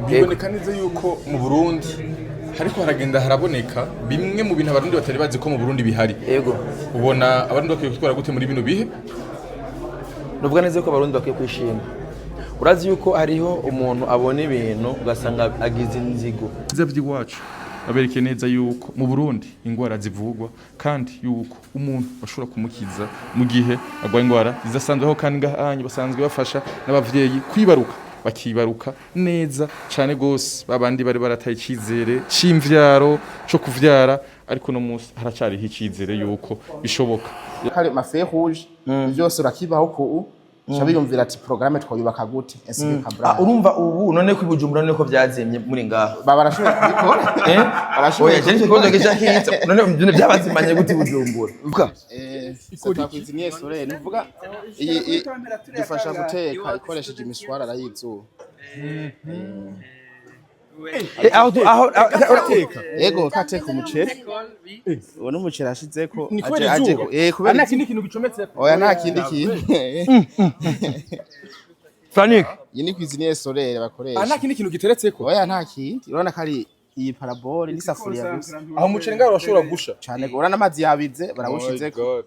biboneka neza yuko mu Burundi hariko haragenda haraboneka bimwe mu bintu abarundi batari bazi ko mu Burundi bihari. Yego. Ubona abarundi bakwiye gutwara gute muri bino bihe? Nuvuga neza ko abarundi bakwiye kwishima. Urazi yuko hariho umuntu abona ibintu ugasanga agize inzigo. Iwacu abereke neza yuko mu Burundi ingwara zivugwa kandi yuko umuntu bashobora kumukiza mu gihe agwa ingwara zidasanzweho kandi ngahanye basanzwe bafasha n'abavyeyi kwibaruka bakibaruka neza cyane gose babandi bari barataye ikizere c'imvyaro cyo kuvyara ariko no musi haracari hicizere yuko bishoboka. Kale mafe rouge byose urakibaho ko Shabiyumvira ati programme twoyubaka gute ese kabra. Urumva ubu none kwibujumbura none ko byazemye muri ngaho. Barashoboye kubikora? Barashoboye cyane ko ndogeje hitse. None ibyo byabazimanye gute bujumbura. Uka ikodiye sore nuvuga iyi gifasha guteka ikoresheje imiswarara y'izuba. aho Yego kateka umuceri. Uwo n'umuceri ashizeko aje kubera nta kindi kintu gicometse. Oya nta kindi kintu. Fanik Iyi ni cuisinier solaire bakoresha. Nta kindi kintu giteretseko. Oya nta kindi. Urabona kari iyi parabole n'isafuriya gusa. Aho umuceri ngaro urashobora gusha. Cyane urana amazi yabize barawushizeko.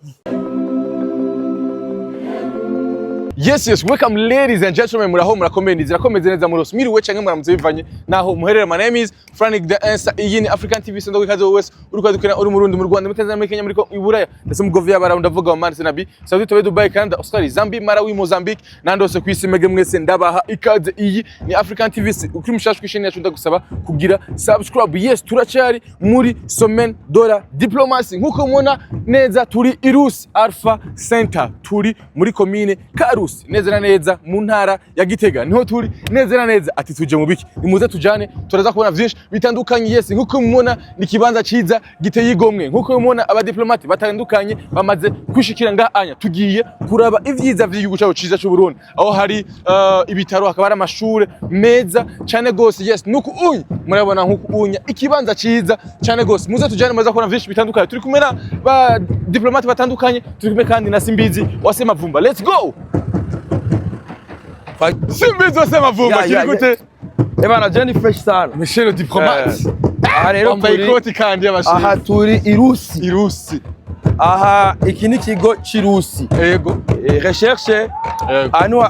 Yes, welcome ladies and gentlemen, muraho murakomeye zirakomeze neza murose miriwe canke muramutse bivanye naho muherera. My name is Frank the Answer. Iyi ni African TV Sondo kaze wese uriko dukena uri mu Burundi mu Rwanda muteza muri Kenya muri Iburaya ndetse mu Govia bara ndavuga wa Mars Nabi Saudi Tobe Dubai Canada Australia Zambia Malawi Mozambique nandose kwisimege mwese ndabaha ikaze. Iyi ni African TV ukuri mushashwe isheni yacu ndagusaba kugira subscribe. Yes, turacari muri semaine de la diplomatie nkuko mubona neza turi Irus Alpha Center, turi muri commune Karusi neza na neza mu ntara ya Gitega niho turi neza na neza. Ati tuje mu biki nimuze tujane turaza kubona vyinshi bitandukanye. Yes, nkuko mubona ni kibanza ciza giteye igomwe nkuko mubona abadiplomate batandukanye bamaze kwishikira ngahanya tugiye kuraba ivyiza vy'igihugu cyacu ciza cy'u Burundi aho hari ibitaro hakaba hari amashure meza cyane gose. Yes, nuko unya murabona nkuko unya ikibanza ciza cyane gose muze tujane muze kubona vyinshi bitandukanye. Turi kumwe na ba diplomate batandukanye, turi kumwe kandi na Simbizi wasema Vumba. Let's go. Simbizi wasema Vumba kiri gute? Ebana Jenny fresh sana. Monsieur le diplomate. Aha rero turi ikoti kandi y'abashiri. Aha turi Irusi. Aha iki ni kigo c'Irusi. Yego. Recherche. Ano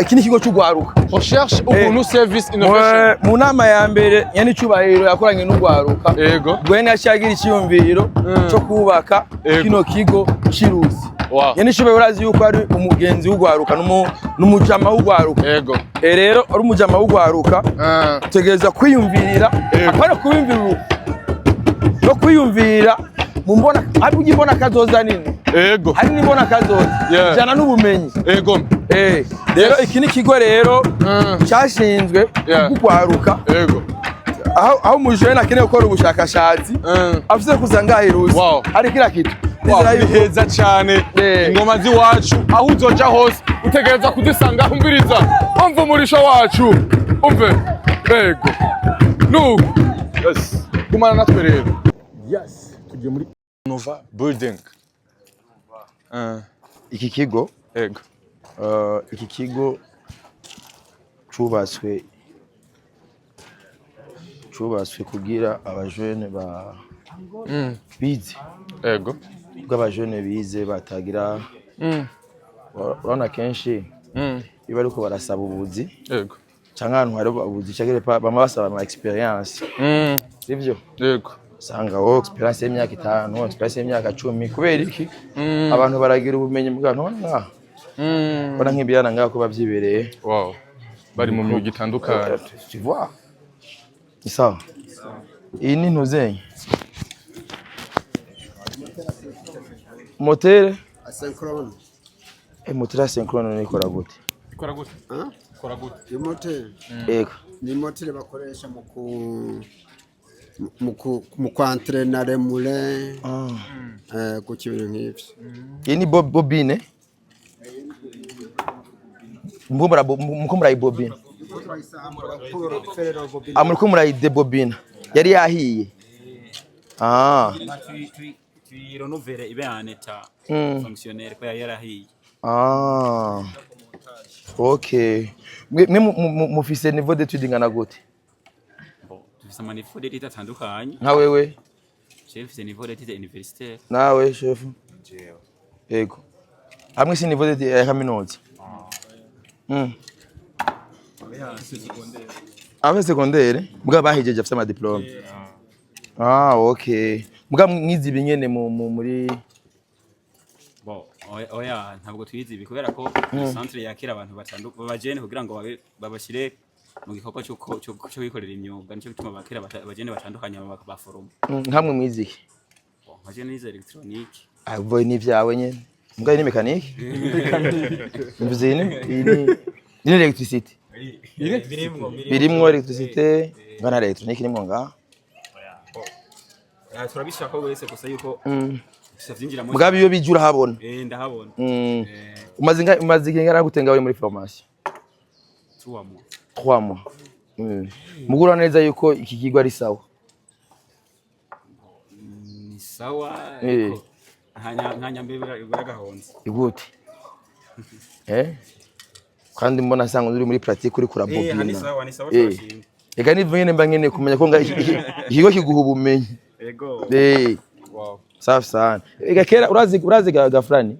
iki ni kigo c'ugwaruka. Recherche ubuntu service innovation. Mu nama ya mbere yani cubahiro yakoranye n'ugwaruka. Yego. Gwene yacagira iciyumviro cyo kubaka kino kigo c'Irusi. Wow. Yani cubahiro urazi yuko ari umugenzi w'ugwaruka n'umujama w'ugwaruka. Yego. Rero ari umujama w'ugwaruka tegeza kwiyumvirira akora kwiyumvirira no kwiyumvira mumbona ari ugibona kazoza nini. Yego. Hari nibona kazoza jana n'ubumenyi. Yego. Rero iki ni kigo rero cyashinzwe kugwaruka. Yego. Aho umujene akeneye gukora ubushakashatsi afise kuzanga Irusi ari kira kitu heza cyane. Ingoma ziwacu aho uzoja hose utegereza kudusanga umviriza umva umurisho wacu umve. Yego. Nuko yes kumana natwe rero. Yes, tugiye muri Nova Building. Iki kigo yego iki kigo cubatswe kugira abajene ba bize. Yego. Bw'abajene bize batagira urabona kenshi iyo bariko barasaba ubuzi. Yego. Cyangwa ahantu hari ubuzi cyagere bama basaba ama experience. Sivyo? Yego. Sanga wo experience y'imyaka 5, experience y'imyaka 10 kubera iki abantu baragira ubumenyi bw'abantu nka bana nk'ibiyana ngaho ko bavyibereye. Wow. Bari mu myuga itandukanye. Tu vois? Isa. Iyi ni ntuzenye. Moteur asynchrone. Moteur asynchrone ni ikora gute? Ikora gute? Ikora gute? Ni moteur. Ego. Ni moteur bakoresha mu kwantrena le moulin. Ku kintu nk'ivyo. Iyi ni bobine. Mukomura ibobine. Amuriko murayidebobina yari yahiye. Renovere ibe en état fonctionnel ko yarahiye. Okay. mwe mufise niveau d'étude ngana gute dufise amanifo d'étude atandukanye nka wewe chef c'est niveau d'étude universitaire nawe chef yego hamwe si niveau d'étude ya kaminuza Aba secondaire muga bahijeje afite ama diplome okay muga mwizi binyene muri bon oya ntabwo twizi ibi kubera ko centre yakira abantu babajene kugira ngo babashire mu gikorwa cyo bikorera imyuga nicyo bituma bakira abajene batandukanye baforoma nkamwe mwiziki abajene nize electronique avoye ni vyawe nyene muga ni mécanique mvuze ni electricité birimwo electricité ngana electronique nimwo nga turabishaka wese gusa yuko mugabe iyo bijura habona ndahabona umaze ngana gutenga muri formation 3 mois mugura neza yuko iki kigo ari sawa ni sawa nkanya mbere gahonze igute kandi mbona sanga uri muri pratique uri kurabobina ni sawa twashimye ega nivanye mba nkene kumenya ko ikigo kiguha ubumenyi ego wow safi sana ega kera urazi gafrani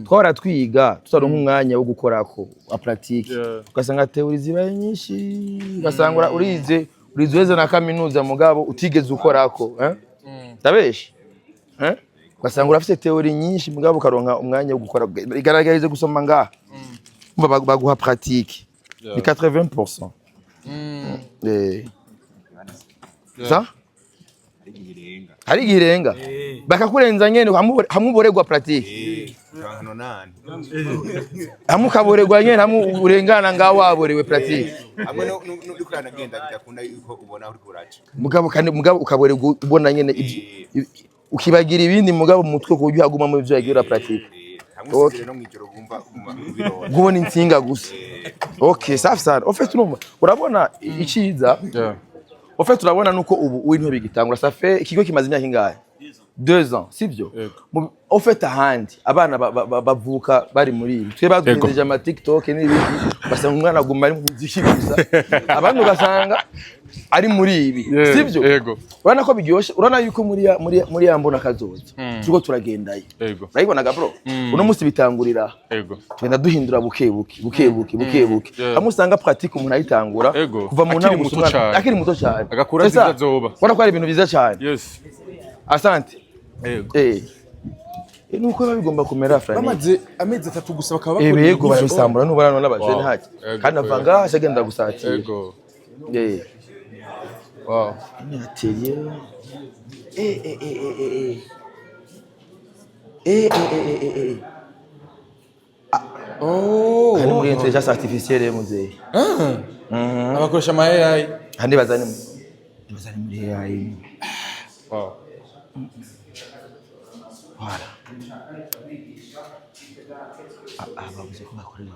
twara twiga tutaronka umwanya wo gukorako a pratique ugasanga theory zibaye nyinshi ugasanga urizweze na kaminuza mugabo utigeze ukorako tabeshe ugasanga urafite theory nyinshi mugabo ukaronka umwanya wo gukora igaragarize gusoma ngaha baguha pratique ni 80%. Ça hari igirenga bakakurenza nyene hamuboregwa pratique hamukaboregwa nyene urengana ngaho waborewe pratique hamwe no kurana genda bidakunda yuko ubona uri kuraca mugabo ukaboregwa ubona nyene ukibagira ibindi mugabo mutwe ko ujya haguma mu byo yagira pratique hamwe no mwijoro bumva gubona insinga gusa okay safi sana en fait urabona iciza en fait urabona nuko ubu wintu bigitangura ça fait ikigo kimaze imyaka ingahe 2 ans sivyo en fait ahandi abana bavuka bari muri ibi twe baduhejeje ama TikTok n'ibindi basanga umwana aguma ari mu muziki gusa abantu basanga ari muri ibi sivyo urabona ko bigyoshe urabona yuko muri yambona kazoza tuko turagendaye urabibona bro uno munsi bitangurira twenda duhindura bukebuke amusanga pratique umuntu ayitangura kuva mu ntango akiri muto cyane agakura zizoba ubona ko ari ibintu biza cyane asante nuko babigomba kumera frani bamaze amezi 3 gusa bakaba bakora yego barabisambura n'ubara n'abajene haki kandi avanga ashagenda gusatira wow ni atelier oh kandi muri intelligence artificielle muze abakoresha ama AI kandi bazani muri AI wow voilà bavuze ko bakorera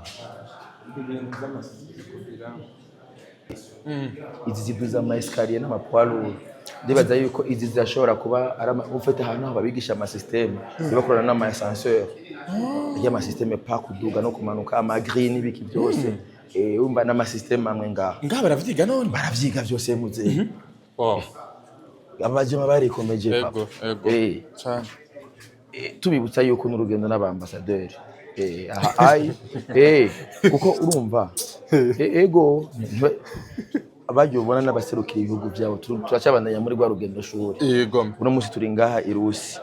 izi zibuza ama escalier n'amapwalo ndibaza yuko izi zashobora kuba ari ufite ahantu aho babigisha ama system bakorana n'ama ascenseur y'ama system pa kuduga no kumanuka ama green n'ibiki byose umva n'ama system amwe ngaho baravyiga none baravyiga byose muze wow abajema barikomeje papa cyane tubibutsa yuko n'urugendo n'abambassadeur kuko urumva ego abagiye ubona n'abaserukira ibihugu byabo turacabandanya muri rwa rugendo shuri yego uno munsi turi ngaha irusi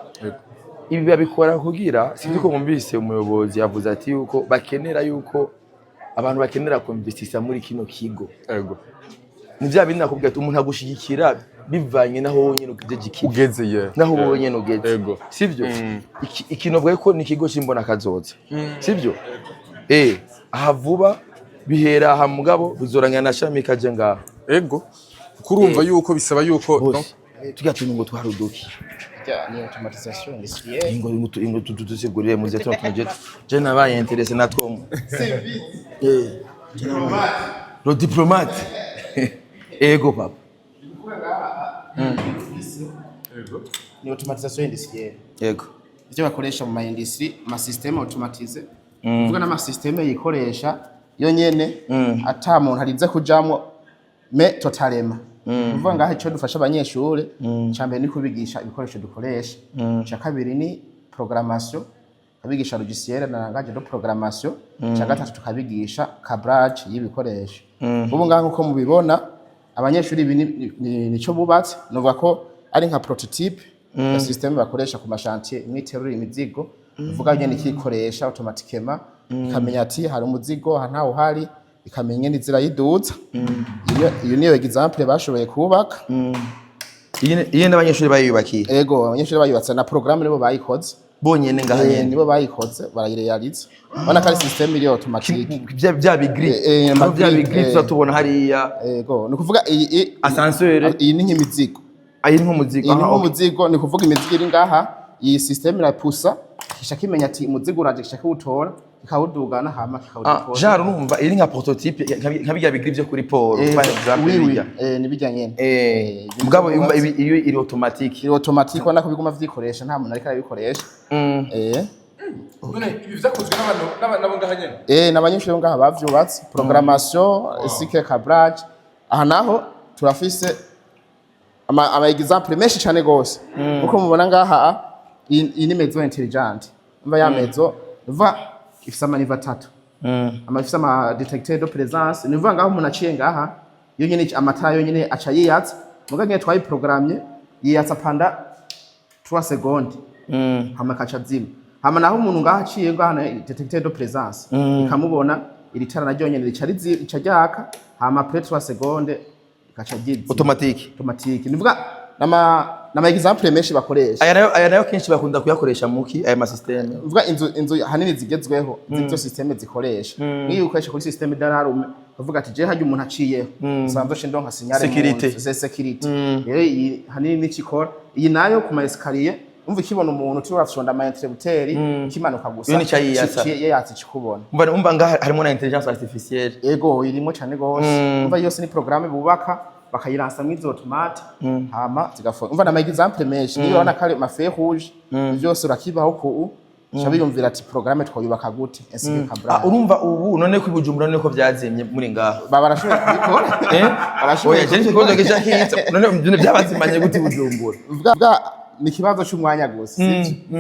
ibi babikora kugira sinzi ko mumbise umuyobozi yavuze ati yuko bakenera yuko abantu bakenera kuinvestisa muri kino kigo yego ni bya bindi nakubwira ati umuntu agushigikira bivanye naho nyine ugeze naho nyine ugeze sivyo ikintu bwe ko ni kigo cimbona kazoza sivyo aha vuba bihera aha mugabo bizoranya na shami kaje ngaho ego kurumva yuko bisaba yuko tugatunga ngo twaruduki ni automatisation industrielle ingo tutusigurire muze tunaje je nabaye intéressé na two le diplomate ego papa ni automatisation industrielle yego icyo bakoresha mu industrie ama système automatisé uvuga n'ama système yikoresha yo nyene ata muntu arinze kujamwo me totalema uvuga ngaho ico dufasha abanyeshure cyambere ni kubigisha ibikoresho dukoresha cya kabiri ni programmation abigisha logiciel na langage de programmation cya gatatu tukabigisha cablage y'ibikoresho ubu ngaho uko mubibona abanyeshuri ibi nico bubatse novuga ko ari nka prototype ya system bakoresha ku mashantier imiterura imizigo uvuga nyene ikikoresha automatiquement ikamenya ati hari umuzigo ntawo hari ikamenya n'inzira yiduza iyo niyo example bashoboye kubaka iyi n'abanyeshuri bayubakiye ego abanyeshuri bayubatse na programme nibo bayikoze bonyene ngaha nyene nibo bayikoze barayirealize bana kari system iri automatique bya bigri tubona hariya ego ni kuvuga iyi ascenseur iyi ni nk'imizigo iyi nk'umuzigo iyi nk'umuzigo ni kuvuga imizigo iri ngaha iyi system irapusa kisha kimenya ati umuzigo uraje kisha kuwutora ikawudugana hama kikawutora genre urumva iri nka prototype nka bijya bigri byo kuri Paul par exemple ni bijya nyene mugabo iyo iri automatique wana ko biguma vyikoresha nta muntu ariko arabikoresha none ibi vyakozwe n'abantu ngaha nyene n'abanyeshuri ngaha bavyubatse programmation cycle cablage aha naho turafise ama example menshi cyane gose uko mubona ngaha iyi ni mezo intelligent umva ya mezo va ifisa amaniva 3 amafisa ama detecteur de présence ni vuga ngaho umuntu aciye ngaha yo nyene amatara yo nyene aca yiyatsa muga ngiye twayi programme yiyatsa panda 3 secondes hama kaca zima hama naho umuntu ngaha aciye ngaha detecteur de présence ikamubona iri tara naryo nyene rica ryaka hama après 3 secondes kaca gizi automatique ni vuga nama example menshi bakoresha aya nayo kenshi bakunda kuyakoresha muki aya ma system uvuga inzu hanini zigezweho zivyo system zikoresha niyo ukoresha kuri system d'alarume uvuga ati je hajya umuntu aciyeho sanzo shindo nka signale security rero hanini n'ikikora iyi nayo ku ma escalier umva ikibona umuntu turafshonda ama interrupteur kimanuka gusa yatsi kikubona umva ngaha harimo na intelligence artificielle ego irimo cyane gose umva yose ni programme bubaka bakayiransa mwizo automate hama zigafona umva na example menshi niyo wana kale ma feu rouge byose urakibaho ko shabiyumvira ati programme twoyubaka gute SK Cabral urumva ubu none ko ibujumbura none ko byazimye muri ngaha barashoboye kubikora barashoboye je niko ngeje hit none byabazimanye gute ibujumbura uvuga ni kibazo cy'umwanya gusa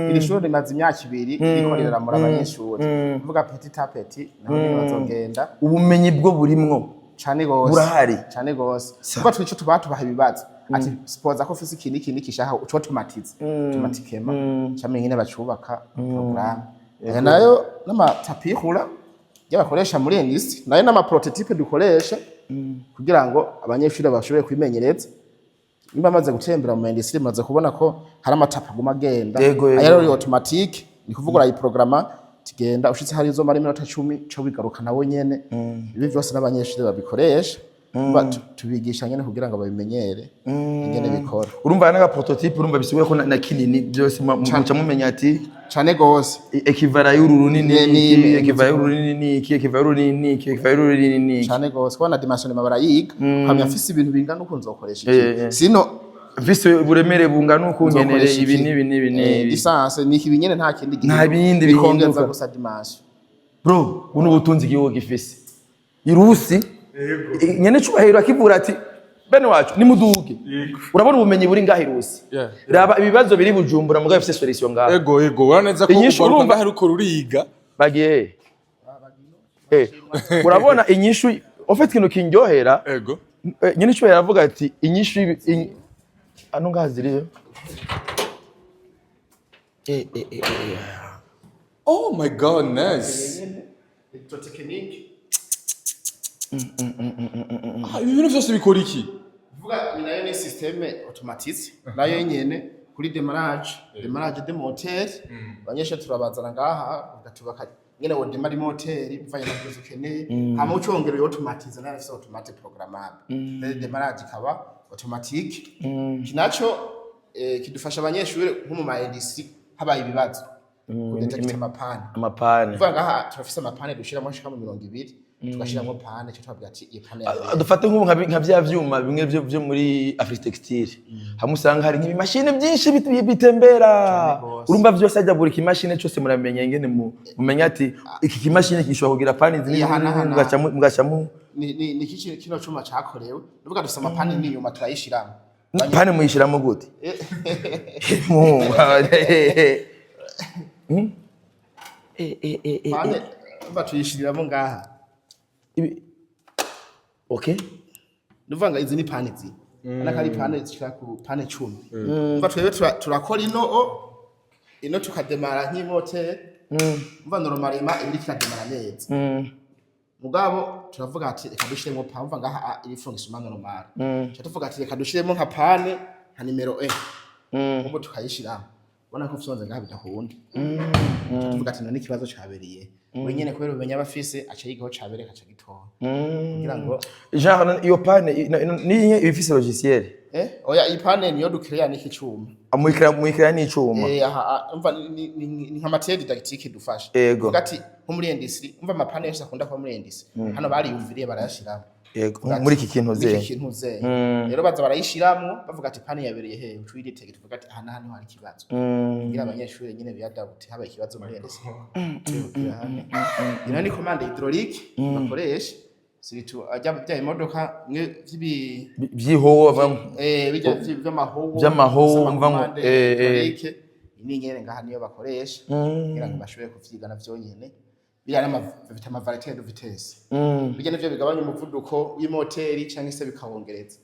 iri shuri rimaze imyaka 2 rikorera muri abanyeshuri uvuga petit à petit naho bazogenda ubumenyi bwo burimwo cyane gose burahari cyane gose kuko twico tubaha ibibazo ati suppose ko ufise ikindi kishaka uco automatikema cyame nyine bacubaka programme nayo n'amatapihura y'abakoresha muri industry nayo n'ama prototype dukoresha kugira ngo abanyeshuri bashobore kwimenyereza nimba maze gutembera mu industry maze kubona ko hari amatapa guma agenda ayari automatique ni kuvuga urayi programme tigenda ushitse hari zo mari minota 10 cyo bigaruka nawo nyene ibi byose n'abanyeshuri babikoresha tubigisha nyene kugira ngo babimenyere ingene bikora urumva n'aga prototype urumva bisiwe ko na kinini byose muca mumenya ati cyane gose ekivara y'ururu nini ekivara y'ururu nini ekivara y'ururu nini ekivara y'ururu nini cyane gose ko na dimension mabara yiga kamya afise ibintu bingana uko nzokoresha iki sino vise buremere bungana uko ngenere ibi nibi distance ni kibinyene nta kindi nta bindi bikongeza gusa dimension bro buno butunzi giwo gifise irusi nyene cyubahiro akivura ati bene wacu nimuduge urabona ubumenyi buri ngaho irusi raba ibibazo biri bujumbura mugabe bifise solution ngaho ego uraneza ko ugaruka haruko ruriga bagiye urabona inyishu ofite kintu kinjohera ego nyene cyubahiro avuga ati inyishu ano ngaziriyo oh my goodness ito technique ibi bintu byose bikora iki vuga nayo ni systeme automatique nayo nyene kuri demarrage de moteur abanyeshe turabazana ngaha ugatubaka nyene wo demari moteur bivanye na byo ukeneye hama ucongera automatize nayo afite automatic programmable demarrage kaba automatique kinacho kidufasha abanyeshuri nko mu ma-industry habaye ibibazo kudetecta amapane vuga ngaha turafise amapane dushiramo shika mu 200 tugashiramo pane cyo twabwira ati iyo pane yabereye dufate nk'ubu nka bya vyuma bimwe byo muri Afritextile hamwe usanga hari nk'ibimashine byinshi bitembera urumva byose ajya buri kimashine cyose muramenya ingene mumenya ati iki kimashine gishobora kugira pane zini mugacamo ni kino cuma cakorewe uvuga dusoma pane n'inyuma turayishiramo pane muyishiramo gute pane batuyishiriramo ngaha okay nduvanga izi ni pane zi anakari pane zishika ku pane 10 mva twebe turakora ino tukademara nk'imote mva normalement ibiri kidemara neza mugabo turavuga ati reka dushiremo pane mva ngaha iri function normal tuvuga ati reka dushiremo nka pane nka numero 1 ubu tukayishiramo bona ko fyonze ngaha bidahunda tuvuga ati none ikibazo cabereye wenyene kubera ubenya bafise aca yigaho cabereka aca gitora kugira ngo genre iyo pane ni ifise logiciel oya ipane niyo dukireya niki cuma amuyikira ni icuma aha umva ni nka matière didactique dufasha ugati nko muri industry umva amapane yose akunda kwa muri industry hano bari yumviriye barayashiramo muri iki kintu ze rero baza barayishiramo bavuga ati pane yabereye he ucuire tege tuvuga ati hana hano hari kibazo kugira abanyeshuri nyine biyadabuti haba ikibazo muri industry ino ni commande hydraulique bakoresha siritu ajya bya imodoka mwe byihowo bijya by'amahowo by'amahowo mva ngo hydraulique ni nyene ngaha niyo bakoresha kugira ngo bashobore kuvyigana vyonyene biriya bita variété de vitesse bijya nivyo bigabanya umuvuduko w'imoteri cyangwa se bikawongereza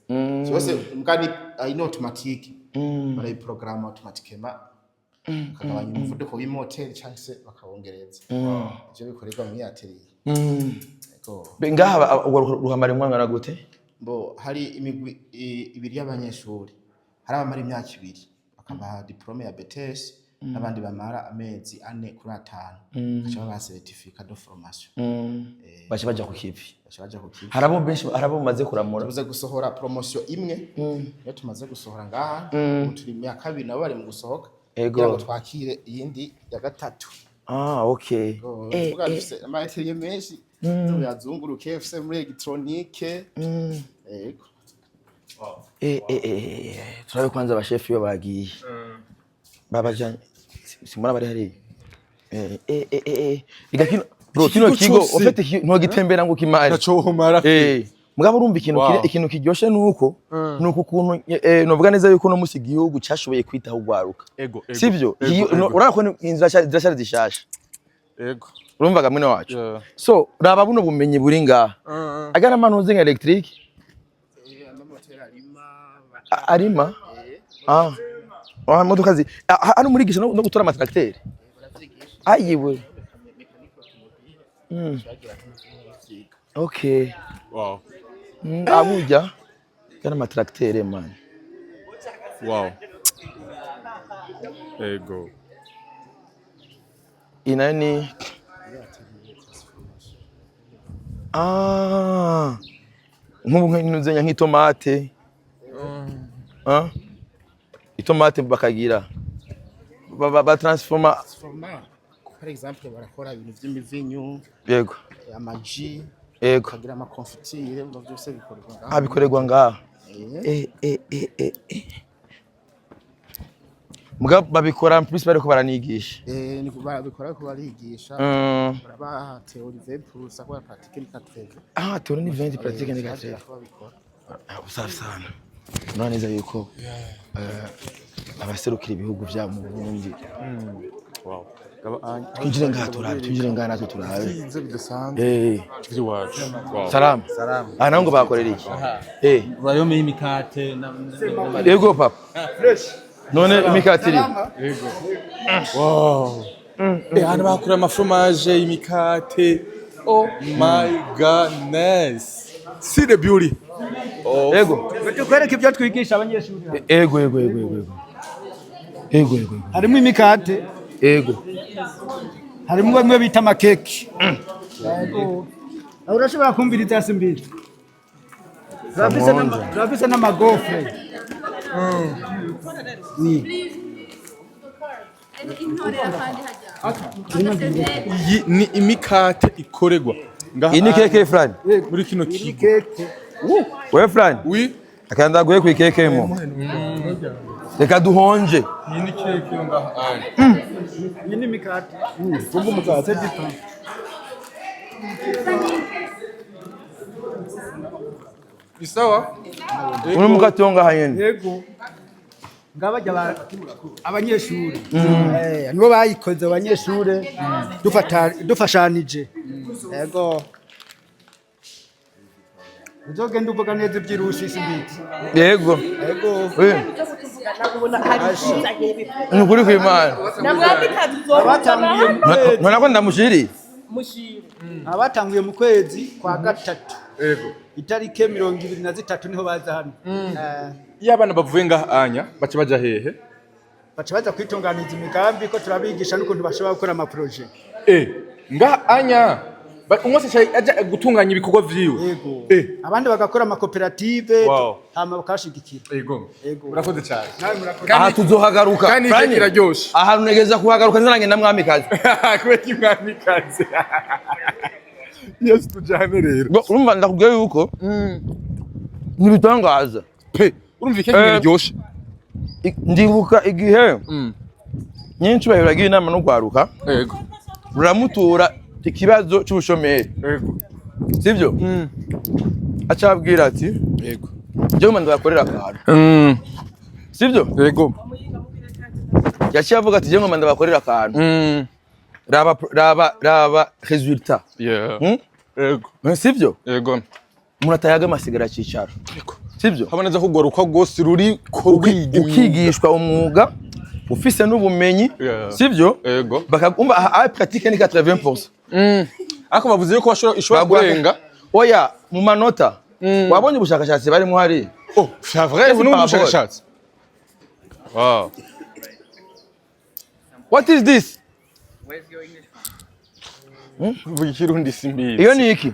cyose mbwani ino automatique bari programme automatiquement kagabanya umuvuduko w'imoteri cyangwa se bakawongereza ivyo bikorerwa muri atelier ngaha ruhamara mwangana gute bo hari imigwi ibiri y'abanyeshuri hari abamara imyaka 2 bakabaha diplome ya BTS n'abandi bamara amezi 4 kuri 5 bacha ba certificat de formation bacha baja ku kivi harabo benshi harabo maze kuramura tuze gusohora promotion imwe yo tumaze gusohora ngaha turi mu ya 2 nabo bari mu gusohoka kugira ngo twakire iyindi ya 3 okay amateriye menshi yazunguruke fse muri electronique turabe kwanza abashefu yo bagiye babajanye simura bari hari igakino bro kino kigo ofete nto gitembera ngo kimari naco humara mugabo urumva ikintu kiryoshe nuko kuntu novuga neza yuko no musi gihugu cyashoboye kwitaho ugwaruka sivyo urako inzira zirashari zishasha urumva gamwe wacu so raba buno bumenyi buri ngaha agana manuze nka electric arima modoka zi hano murigisha no gutora amatracteur ayiwe okay wow abuja kana amatracteur man wow ego inani nk'ubu nk'inuzenya nk'itomate itomate bakagira ba transforma par exemple barakora ibintu by'imivinyu yego amaji yego kagira ama confiture mu byose bikorwa ngaha bikorerwa ngaha muga babikora plus bariko baranigisha ni babikora ko barigisha baraba theorie 20% kwa pratique ni 80 theorie ni 20 pratique ni 80 safi sana naniza yuko abaserukira ibihugu bya mu Burundi wow twinjire ngaha natwe turabe inze bidasanzwe turi wacu salama nango bakorera iki urayome imikate yego papa none imikate iri yego wow hano bakora ama fromage imikate oh my goodness see the beauty yego tukwereke ibyo twigisha abanyeshuri yego harimo imikate yego harimo bamwe bita amakeke urashobora kumviriza hasi mbiri turafise n'amagofre iyi ni imikate ikoregwa Iyi ni keke fulani. Muri kino kigo. keke Wewe fulani. Oui. Akanda guye ku keke mo. Reka duhonje. Iyi ni keke yo ngaha anya. iyi ni imikate ubwo umukate dipa Isawa? Uri mukate yo ngaha nyene. yego ngabajya abanyeshuri nibo bayikoze abanyeshuri dufashanije yego uzogenda uvuga neza iby'irusi simbiti Yego. yego Ni kuri kwimana. abatanguye mu kwezi Nona ko ndamushiri. abatanguye mu kwezi kwa gatatu Yego. itariki 23 niho baza hano Iyo abana bavuye ngaha anya baca baja hehe? baca baza kwitunganiza imigambi ko turabigisha n'ukuntu bashobora gukora amaproje Ngaha anya umwese aja gutunganya ibikorwa vyiwe. yego Eh. abandi bagakora amakoperative Wow. hama bakashigikira Yego. Yego. Urakoze cyane. nawe murakoze Aha tuzohagaruka. Kandi Frank, keke iraryoshe. ahantu negeza kuhagaruka nzananye na mwamikazi. Kubera imwamikazi. Yes tujane rero. Urumva ndakubwiye yuko nibitangaza. Pe, urumva ikeke iraryoshe. Ndibuka igihe nyinshi bahiragira inama no kwaruka. Yego. Ruramutura ikibazo cy'ubushomeri. Yego. Sivyo? Acabwira ati, Yego. "Je manda bakorera akantu." Sivyo? Yego. Yaciye avuga ati, "Je manda bakorera akantu." Raba resultat. Yeah. Yego. Sivyo? Yego. Muratayaga amasigara cicaro. Yego. Sivyo? Haboneza kugaruka gose ruri Ukigishwa umwuga ufise n'ubumenyi. Yeah. Sivyo? Yego. Bakagumba a pratique ni 80%. Ako bavuze yuko ishobora kurenga. Oya, mu manota. Wabonye ubushakashatsi barimo hari? Oh, c'est vrai, vous nous ubushakashatsi. Wow. What is this? Vuga ikirundi simbizi. Iyo ni iki?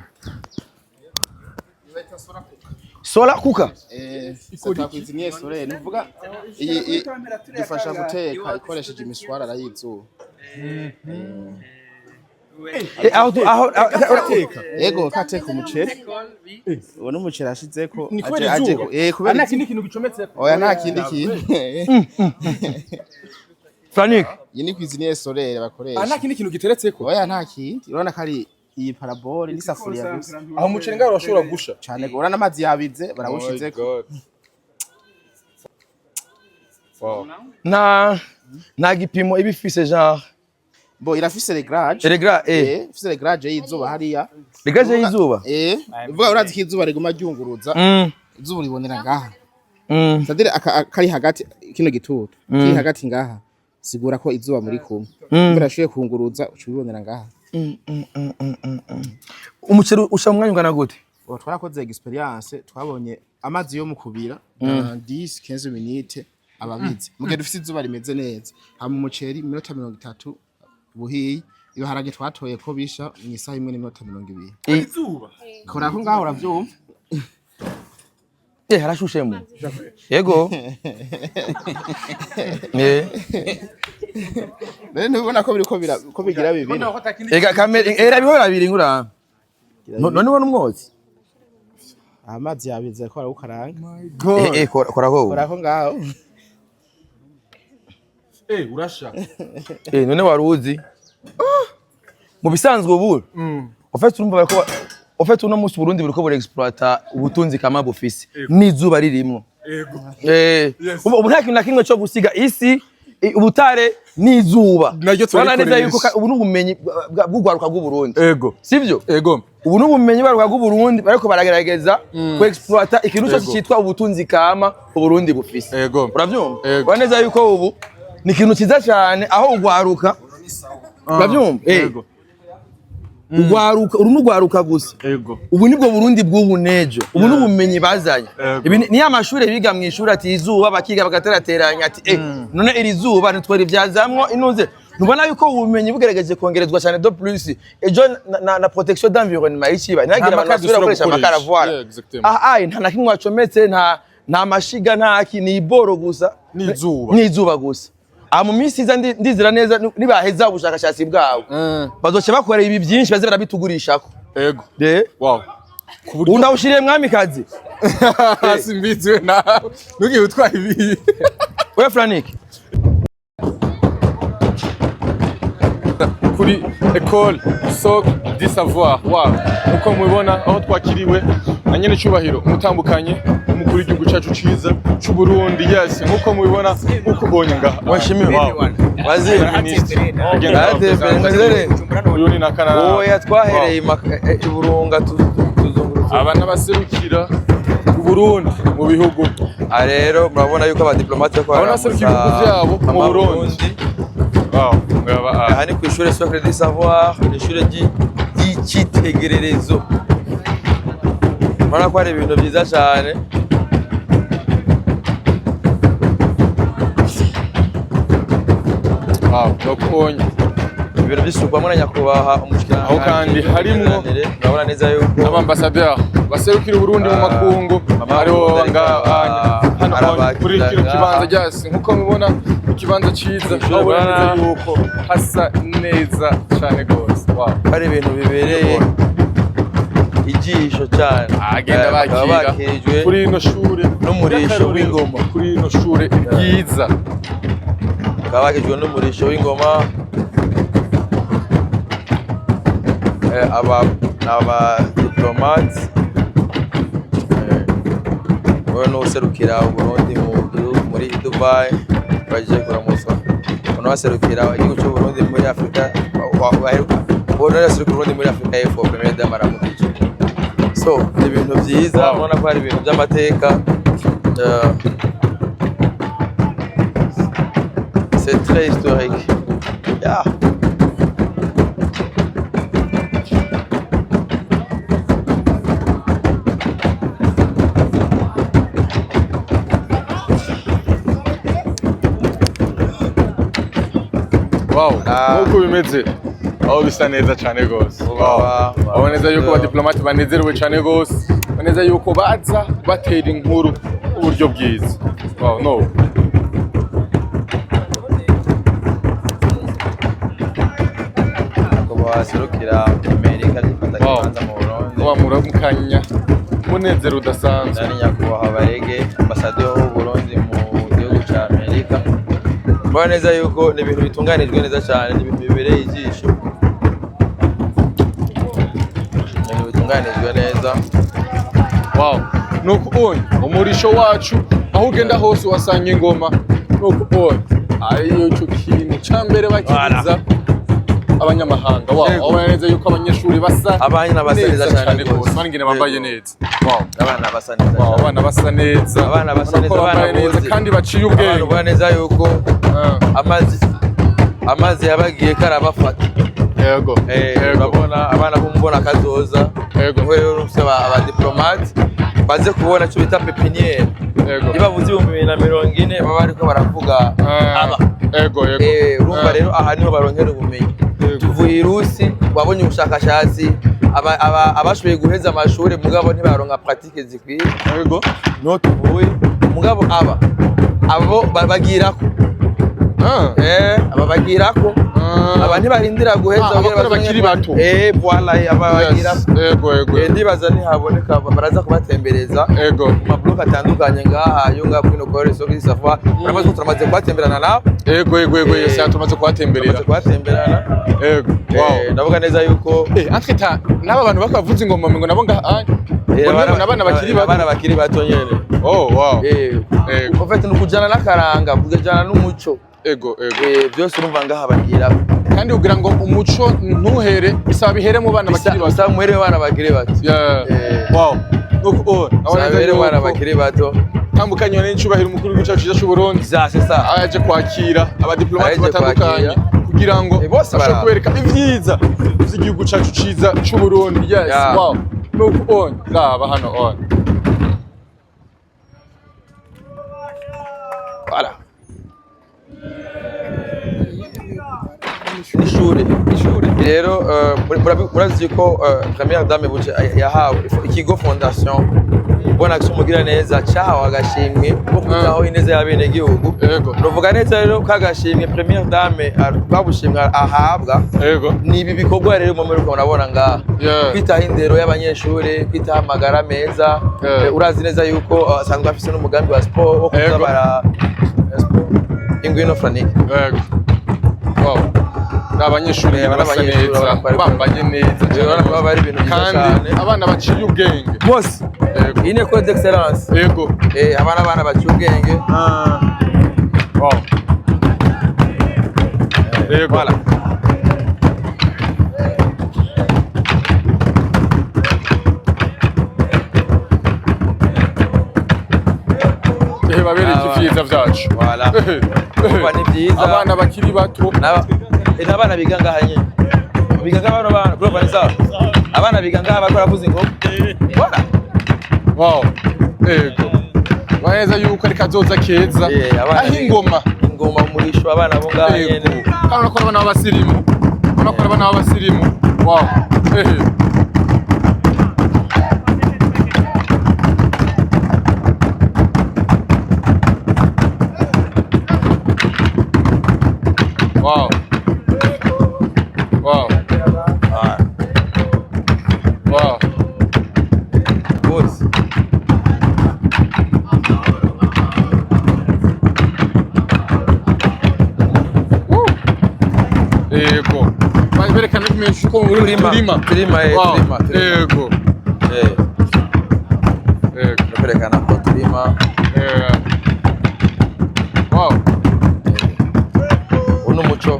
Solar cooker. Twakwiziniye sore nuvuga iyi ifasha guteka ikoresheje imishwarara y'izuba. Yego kateka umuceri. Uwo n'umuceri ashizeko aje kubera Ana kindi kintu gicometse. oya nta kindi kintu. Frank. Iyi ni kwiziniye sore bakoresha. Ana kindi kintu giteretseko. Oya nta kindi. Urabona ko ari iyi parabole n'isafuriya gusa. Aho umuceri ngaro urashobora gusha. Cyane urabona n'amazi yabize barawushizeko. Wow. Na gipimo ibifise genre. Bo irafise reglage. Ifise reglage y'izuba hariya. Reglage y'izuba? Uvuga urazi ko izuba riguma ryunguruza. Izuba ribonera ngaha. Sadire akari hagati kino gitutu. Kiri hagati ngaha. Sigura ko izuba muri kumwe. Birashoye kunguruza ucubibonera ngaha. Umuceri usha mwanya ungana gute? Twarakoze experience twabonye amazi yo mu kubira 10-15 minutes ababizi. Mugihe dufise izuba rimeze neza. Hama umuceri minota 30 buhiye ibiharage twatoye ko bisha mu isaha imwe n'iminota 20. Izuba. Kora ko ngaho uravyumva. Harashushemo. Yego. Ntubona ko biriko ko bigira bibiri. Ega kamera era bihora biri ngura. None ubona umwotsi. Amazi yabize ko aragukaranga. Kora ko. Kora ko ngaho. Urasha. None waruzi. Mu bisanzwe ubu. Ufite urumva ko ufite uno musi Burundi biriko buri exploiter ubutunzi kama bufise. N'izuba ririmwo. Yego. Ubu nta kintu na kimwe cyo gusiga isi ubutare n'izuba. Wana neza yuko ubu n'ubumenyi bw'ugwaruka bw'u Burundi. Yego. Sivyo? Yego. Ubu n'ubumenyi bw'ugwaruka bw'u Burundi bariko baragerageza ku exploiter ikintu cyose cyitwa ubutunzi kama u Burundi bufise. Yego. Uravyumva? Wana neza yuko ubu ni ikintu cyiza cyane aho ugwaruka. Uravyumva? Yego. Ugwaruka urunugwaruka gusa. Yego. Ubu nibwo Burundi bw'ubunejo. Ubu n'ubumenyi bazanye. Ibi ni amashure biga mu ishuri ati izuba bakiga bagaterateranya ati none iri zuba nitwari byazamwo inuze. Nubona yuko ubumenyi bugerageje kongerezwa cyane do plus ejo na protection d'environnement ikiba. Nagira abantu bakoresha amakaravwara. Nta na kimwe wacometse nta mashiga nta ni iboro gusa n'izuba gusa. Mu minsi iza ndizira neza nibaheza ubushakashatsi bwawe bazoce bakora ibi byinshi baze barabitugurishako Ego. Wow. Kuburyo Undawushiriye mwamikazi. Simbizwe nawe. Nugiye utwaye ibi. Oya Frank. Kuri École Socle du Savoir. Wow. Uko mubibona aho twakiriwe na nyene cyubahiro umutambukanye umukuru w'igihugu cyacu ciza cy'u Burundi. Yes, nkuko mubibona uko ubonye ngaha. Washimiwe. Waziri Ministre. Uyu ni nakana. Oya twahereye iburunga tuzungurutse. Aba n'abaserukira u Burundi mu bihugu. Rero murabona yuko abadiplomate ko abaserukira ibihugu byabo mu Burundi. Wow, aha ni ku ishuri Socle du Savoir, ishuri ry'icyitegererezo. Urabona ko ari ibintu byiza cyane. Wow, nokubonye ibintu by'isuku hamwe na nyakubahwa umushikirano. Aho kandi harimwo urabona neza yuko abambassadeur baserukira Burundi mu makungu ariho hano kuri kino kibanza ryasi nkuko mubona ikibanza ciza aho neza yuko hasa neza cyane gose. Wow, hari ibintu bibereye ijisho cyane. Agenda bakirijwe kuri ino shure n'umurisho w'ingoma, kuri ino shure ryiza kabakijwe n'umurisho w'ingoma. aba diplomate wowe n'userukira Burundi muri Dubai baje kuramutsa uno baserukira igihugu cy'u Burundi muri Afrika wowe n'userukira Burundi muri Afrika y'Epfo Premier Dame aramukije. So ni ibintu byiza ubona ko hari ibintu by'amateka. C'est très historique. Yeah. Wow, nkuko bimeze aho bisa neza cyane gose. Aho neza yuko abadiplomate banezerewe cyane gose, baneza yuko baza batera inkuru uburyo bwiza. Wow, no. Baserukira Amerika n'ifata kibanza mu Burundi. Muramukanya umunezero udasanzwe. Ni nyakubahwa Barege ambassadeur w'u Burundi mu gihugu cya Amerika. Mbona neza yuko ni ibintu bitunganijwe neza cyane, ni ibintu bibereye ijisho, ni ibintu bitunganijwe neza. Wow, nukubonye umurisho wacu aho ugenda hose wasanga ingoma. Nukubonye ariyo cyo kintu cyambere bakiriza abanyamahanga. Wow, aho neza yuko abanyeshuri basa abana basa neza cyane gose, bangene bambaye neza. Wow, abana basa neza. Wow, abana basa neza, abana basa neza, abana neza kandi baciye ubwenge. Ubona neza yuko amazi yabagiye karabafata. Yego, urabona abana b'umbona kazoza. Yego, rero usaba abadiplomate baze kubona cyo bita pepiniere. Yego, niba vuze 2040 baba ariko baravuga aba. Yego, urumva rero aha niho baronkera ubumenyi. Tuvuye Rusi wabonye ubushakashatsi abashoboye guheza amashuri mugabo ntibaronka pratique zikwiye. Yego, no tuvuye mugabo abo babagirako aba bagirako aba ntibahindira guheza abakora bakiri bato. Voilà abagirako. Yego, ndibaza ntihaboneka baraza kubatembereza mu mabloke atandukanye ngaha yunga kuri École Socle du Savoir. Uramaze turamaze kubatemberana nawe. Yego, yese tumaze kubatemberera. Yego, wow, ndavuga neza yuko entreta n'aba bantu bakavuza ingoma ngo nabo ngaha abana bakiri bato nyene. Oh wow. En fait nukujana n'akaranga kugejana n'umuco. Ego. Byose urumva ngaha bagira kandi ugira ngo umuco ntuhere bisaba bihere mu bana bakiri bato. Bisaba muhere mu bana bakiri bato. Wow. Nuko abana mu bana bakiri bato tambukanye n'icyubahiro umukuru w'igihugu cyacu cy'u Burundi. Aje kwakira abadiplomate batandukanye kugira ngo bashobore kubereka ibyiza by'igihugu cyacu ciza cy'u Burundi. Yes, wow. Nuko ngaba hano Voilà. n'ishure rero murazi ko première dame buce yahawe ikigo fondation Bonne Action mugira neza cyahawe agashimwe ko kutaho ineza y'abene gihugu novuga neza rero kagashimwe première dame babushimwe ahabwa ni ibi bikorwa rero mu muri ko nabona ngaha kwitaho indero y'abanyeshure kwitaho amagara meza urazi neza yuko asanzwe afise n'umugambi wa sport wo kuzabara ingwino Frank wow n'abanyeshuri basa neza bambaye neza bari ibintu kandi abana baciye ubwenge bose ine code d'excellence abana baciye ubwenge wow voilà babereka ivyiza vyacu voilà ni byiza abana bakiri bato n'abana biga ngaha nyine biga ngaha bano bana Vanessa abana biga ngaha bariko baravuza ingoma voilà wow baneza yuko ari kazoza keza aho ingoma umurisho abana bo ngaha nyene kandi ko abana b'abasirimu wow wow wow wow good yego berekana kumenyesha ko turima yego berekana ko turima wow umuco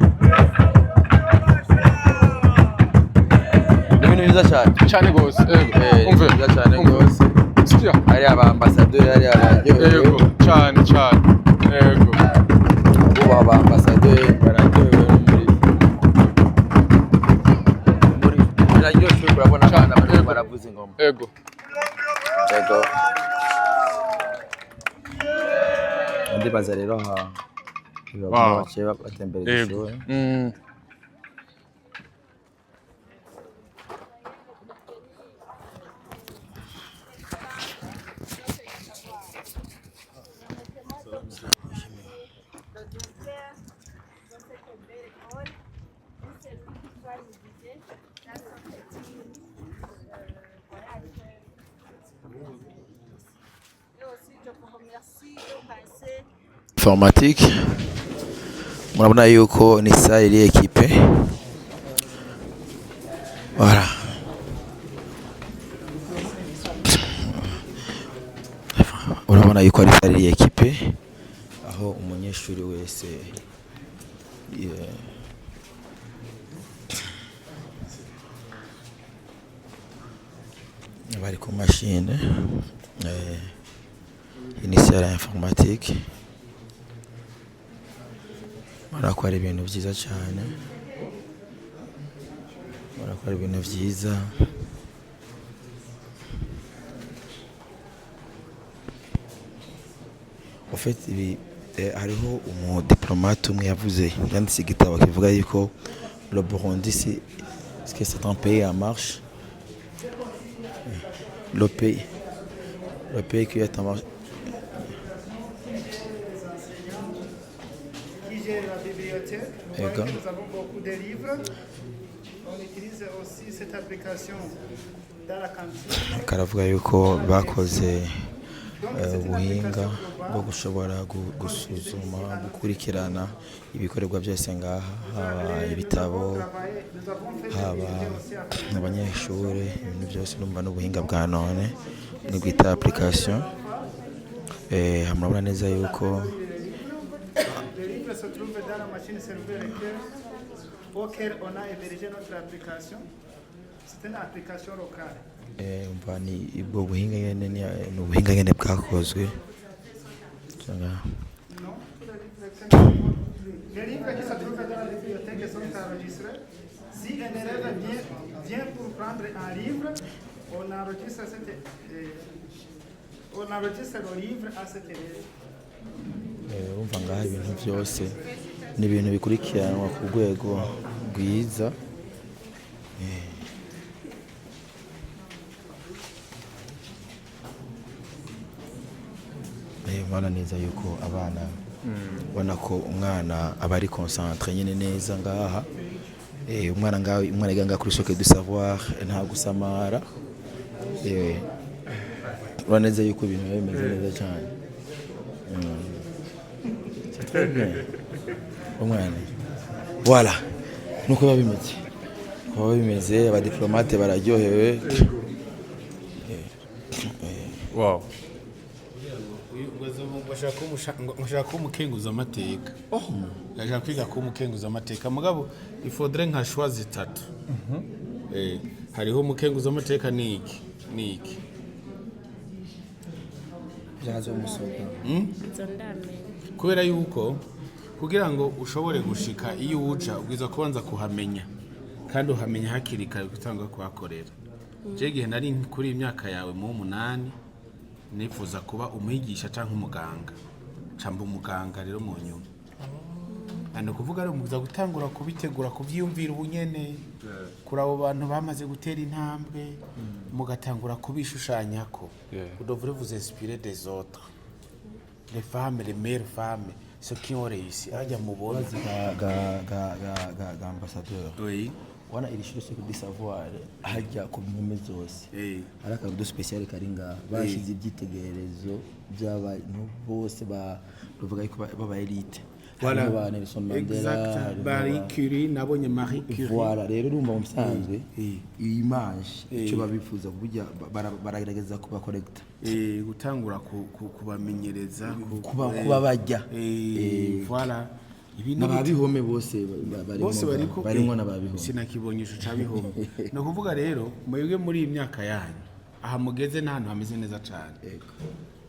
ni ibintu byiza cyane gose umve byiza cyane gose sibya ari abambasaderi ari abaryohewe yego cyane yego ubu abambasaderi bararyohewe muri biraryoshye urabona abana barimo baravuza ingoma yego ndibaza rero batembera ishuri informatique murabona yuko ni salle iri equipe voilà urabona yuko ari salle iri equipe aho umunyeshuri wese bari ku machine initiale informatique barakora ibintu byiza cyane barakora ibintu byiza en fait hariho umudipolomate umwe yavuze yanditse igitabo kivuga yuko le Burundi c'est un pays en marche le pays qui est en marche La bibliothèque. Nous avons beaucoup de livres. On utilise aussi cette application dans la cantine. Karavuga yuko bakoze ubuhinga bwo gushobora gusuzuma gukurikirana ibikorerwa byose ngaha haba ibitabo haba abanyeshuri ibintu byose numva n'ubuhinga bwa none ni bwita application murabona neza yuko se trouve dans la machine serveur auquel on a hébergé notre application. C'est une application locale. Ni ubwo buhinga nyene ni ubuhinga nyene bwakozwe. Les livres qui se trouvent dans la bibliothèque sont enregistrés. Si un élève vient pour prendre un livre, on enregistre le livre à cet élève. Umva ngaha ibintu byose ni ibintu bikurikiranwa ku rwego rwiza. Mbona neza yuko abana ubona ko umwana aba ari concentré nyine neza ngaha. Umwana yiga kuri Choc du Savoir nta gusamara. Ubona neza yuko ibintu biba bimeze neza cyane. C'est très bien. Umwana voilà nuko biba bimeze abadiplomate bararyohewe. Wow. ngashaka ko umukenguza amateka ngashaka kwiga ko umukenguza amateka mugabo ifodre nka shwa zitatu hariho umukenguza amateka niki byazo musoka kubera yuko kugira ngo ushobore gushika iyo uja ubwiza kubanza kuhamenya kandi uhamenya hakiri kare gutanga kuhakorera. Je gihe nari kuri imyaka yawe mu 8 nifuza kuba umwigisha cyangwa umuganga camba umuganga rero mu nyuma ando kuvuga ari umuza gutangura kubitegura kuvyiyumvira ubunyene kuri abo bantu bamaze gutera intambwe mugatangura kubishushanyako vous devrez vous inspirer des autres, les femmes, les meilleures femmes, ceux qui ont réussi ajya mubona ga ambassadeur. Oui. Wana iri shuri Choc du Savoir hajya ku mpome zose hari akantu special karinga bashize ibyitegererezo by'abantu bose bavuga yuko baba elite. Voilà. Nelson Mandela, Exact. Marie Curie nabonye Marie Curie. Voilà rero urumva mu musanzwe image icyo babifuza kujya baragerageza kuba correct. Gutangura kubamenyereza kuba bajya. Voilà. N'ababihome bose barimo n'ababihome. Sinakibonye ico cabihome. No kuvuga rero mwebwe muri imyaka yanyu aha mugeze n'ahantu hameze neza cyane.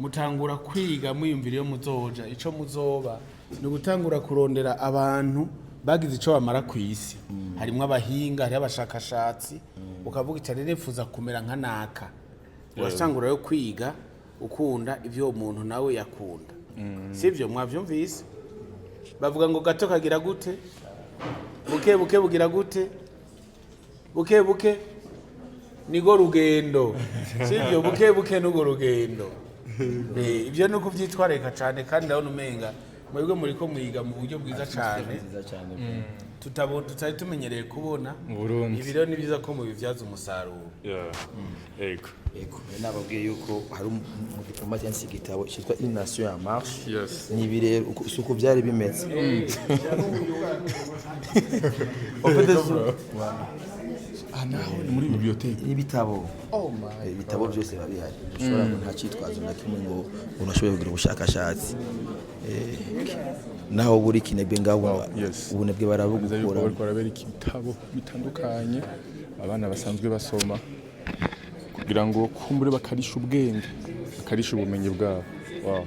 Mutangura kwiga mwiyumvira iyo muzoja ico muzoba no gutangura kurondera abantu bagize ico bamara ku isi. Harimo abahinga, hari abashakashatsi ukavuga iti nifuza kumera nka naka. Urasangura yo kwiga ukunda ivyo umuntu nawe yakunda. Sivyo mwavyumvise? Bavuga ngo gato kagira gute buke bugira gute buke nigo rugendo sivyo buke nugo rugendo ibyo nuko byitwareka cyane kandi ndabona umenga mwebwe muri ko mwiga mu buryo bwiza cyane tutari tumenyereye kubona ibiro ni byiza ko mubivyaza umusaruro. Ego nababwiye yuko hari umudiplomate yansi igitabo cyitwa Une Nation en Marche. Ni bire uko byari bimeze. Naho ni muri bibliothèque ibitabo. Ibitabo byose babihari. Ushobora nta cyitwazo na kimwe ngo unashoboye kugira ubushakashatsi. Naho buri kinebwe ngabo ubunebwe barabugukora bariko barabereka ibitabo bitandukanye abana basanzwe basoma kugira ngo kumbure bakarisha ubwenge bakarisha ubumenyi bwabo. Wow.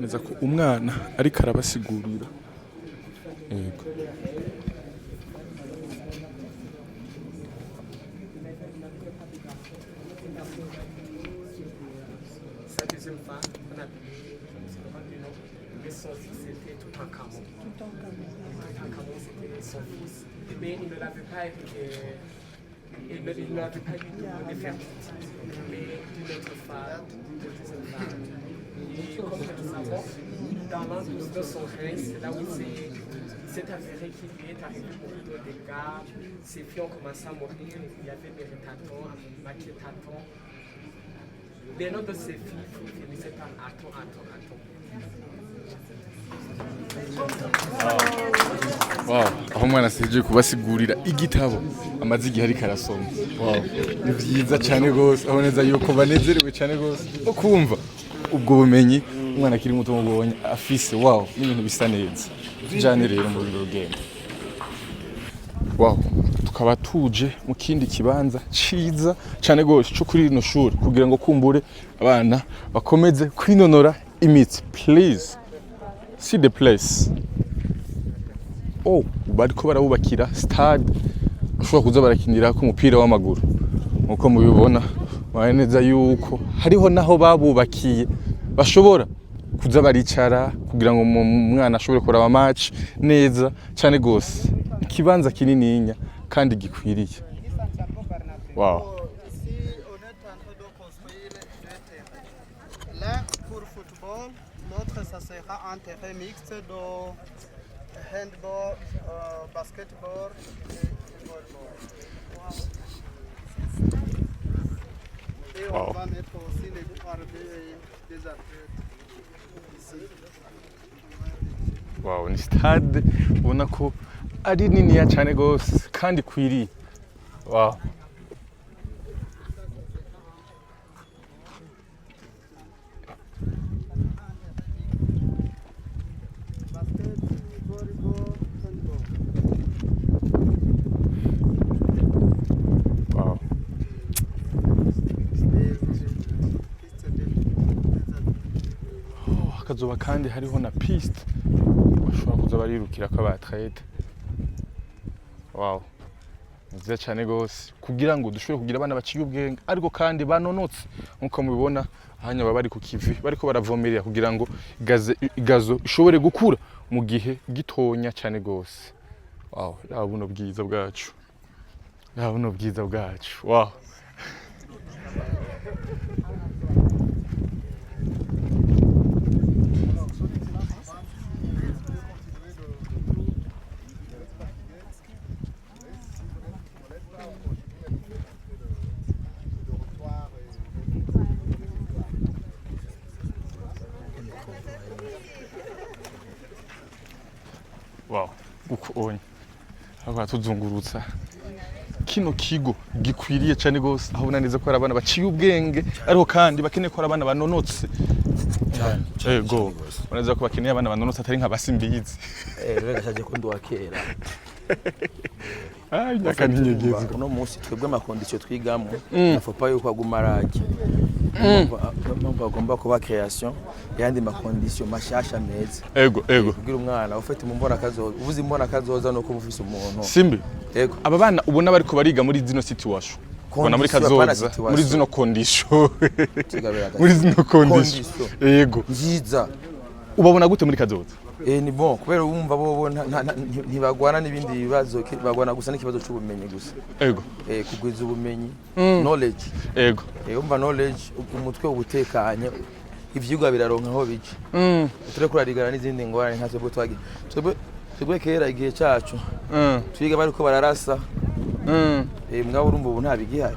Neza ko umwana ariko arabasigurira. Yego. C'était Toutankhamon. Toutankhamon, c'était son fils. Mais il ne l'avait pas eu de fertilité, mais d'une autre femme, Et comme nous savons, dans l'angle de son règne, c'est là où c'est avéré qu'il lui est arrivé beaucoup de dégâts. Ses filles ont commencé à mourir, il y avait des rétatons, maquetatons. Les noms de ses filles finissaient par Aton. Wow, aho umwana asejeje kubasigurira igitabo amaze igihe ariko arasoma. Wow, ni byiza cyane gose, aho neza yuko banezerewe cyane gose kumva ubwo bumenyi umwana akiri muto mubonye afise. Wow, ni ibintu bisa neza cyane rero mu rugendo. Wow, tukaba tuje mu kindi kibanza ciza cyane gose cyo kuri rino shuri kugira ngo kumbure abana bakomeze kwinonora imitsi. Please see the place. Oh, bariko barabubakira stade ushobora kuza barakinira ku mupira w'amaguru nkuko mubibona mubona neza yuko hariho naho babubakiye bashobora kuza baricara kugira ngo umwana ashobore kuraba match neza cyane gose ikibanza kinininya kandi gikwiriye. Wow. L'un pour football, l'autre ça sera un terrain mixte de handball, basketball et volleyball. Et on va mettre aussi les parties des athlètes ici. Wow, ni stade ubona ko ari niniya cyane gose kandi kwiriye. Wow. Hakazoba kandi hariho na piste bashobora kuza barirukira ko abatrete. Wow, nziza cyane gose kugira ngo dushobore kugira abana baciye ubwenge ariko kandi banonotse nkuko mubibona ahanya baba bari ku kivi bariko baravomerera kugira ngo igazo ishobore gukura mu gihe gitonya cyane gose. Wow, buno bwiza bwacu, buno bwiza bwacu. Wow. Wow, uko onye aba tuzungurutsa kino kigo gikwiriye cyane gose aho neza ko abana baciye ubwenge ariko kandi bakeneye ko abana banonotse yego neza ko bakeneye abana banonotse atari nka basimbizi gashaje ko ndwakera nyakaninyegezi uno munsi twebwe amakondisiyo twigamo nafopa yuko agumarage bagomba kuba création yandi makondisiyo mashasha meza ego kugira umwana ufite mumbona kazoza uvuze imbona kazoza no kubufisa umuntu simbi ego aba bana ubona bariko bariga muri zino situation ubona muri kazoza muri zino condition muri zino condition ego nziza ubabona gute muri kazoza ni bon kubera wumva bo ntibagwana n'ibindi bibazo bagwana gusa n'ikibazo cy'ubumenyi gusa ego kugwiza ubumenyi knowledge ego umva knowledge umutwe ubutekanye ivyigwa biraronka aho bice turi kurarigana n'izindi ngorane nka twebwe twagiye twebwe kera igihe cyacu twiga bariko bararasa mwa urumva ubu nta bigihari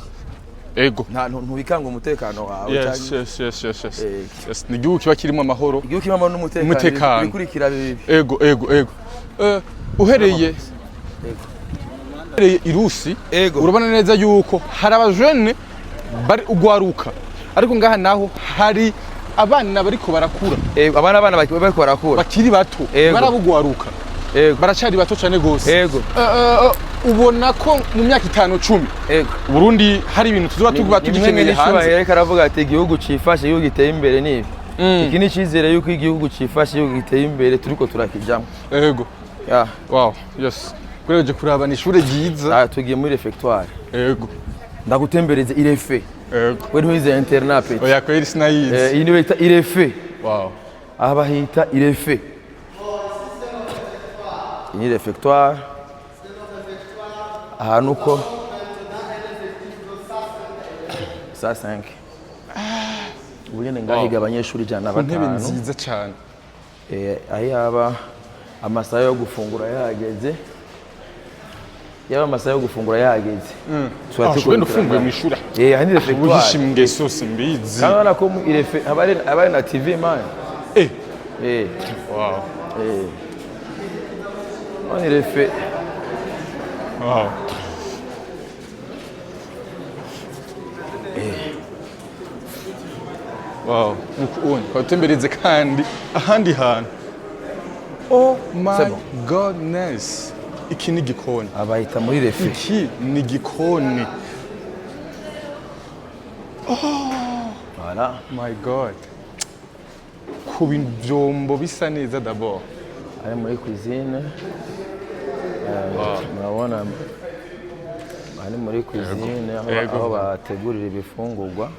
ego ntubikanga umutekano wawe yes ni gihugu kiba kirimo amahoro igihugu kirimo n'umutekano bikurikira bibi ego uhereye irusi urabona neza yuko hari abajene bari ugwaruka ariko ngaha naho hari abana bariko barakura abana bariko barakura bakiri bato barabugwaruka baracari bato cyane gose ubona ko mu myaka 5-10 Burundi hari ibintu tuzoba tuvuga tugikeneye hanze reka aravuga ati igihugu cifashe igihugu giteye imbere nibi iki ni cizere yuko igihugu cifashe igihugu giteye imbere turiko turakijamo ego wow yes kureje kurabana ishure ryiza tugiye muri refectoire ego ndagutembereze irefe ego we ntuize internat pe oya kweri sinayize iyi ni bita irefe wow aba hita irefe ni refectoire ahantu uko saa 5 ubu nyine ngahiga abanyeshuri 105 intebe nziza cyane ayaba amasaha yo gufungura yahageze amasaha yo gufungura yahageze tuba dufunguye mu ishuri hani refectoire ubishimwe sose mbizi kana ko irefe abari na TV man wow on irefe wow wow ukubona kwatembereze kandi ahandi hantu oh my godness iki ni gikoni abayita muri refe iki ni gikoni voilà my god ku byombo bisa neza d'abord ari muri cuisine murabona cuisine aho bategurira ibifungurwa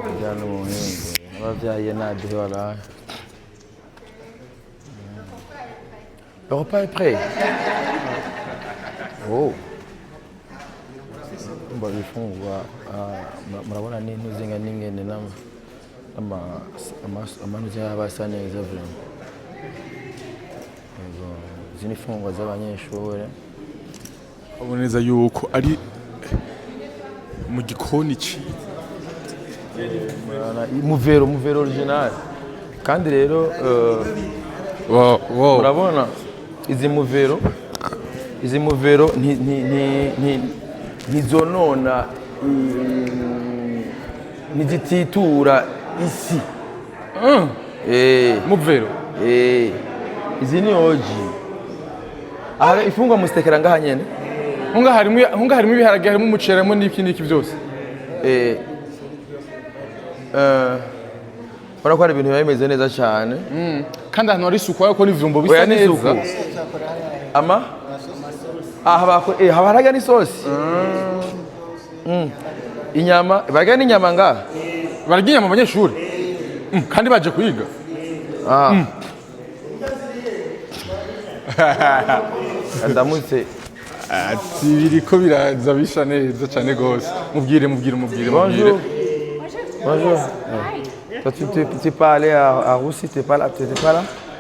bijyana umuhinzi abavyaye naduhe waraye. Le repas est prêt. Oh. Mba bifungurwa murabona n'intuzinga n'ingene amanuzi y'abasa neza vraiment. Izi ni imfungwa z'abanyeshuri. Uboneza yuko ari mu gikoni muvero original kandi rero urabona izi muvero ntizonona ntizititura isi. muvero izi ni oji aha ifungwa mustekera ngaha nyene hunga harimo ibiharage harimo umuceri harimo n'iki byose. Urabona ko ari ibintu biba bimeze neza cyane kandi ahantu hari isuku ariko n'ivyombo bisa neza. haba haraga n'isosi. Inyama barya n'inyama ngaha barya inyama abanyeshuri kandi baje kuyiga. ndamutse ati biriko biraza bisa neza cyane gose. Mubwire. Bonjour. Toi, tu pas allé à Russie, tu n'étais pas là?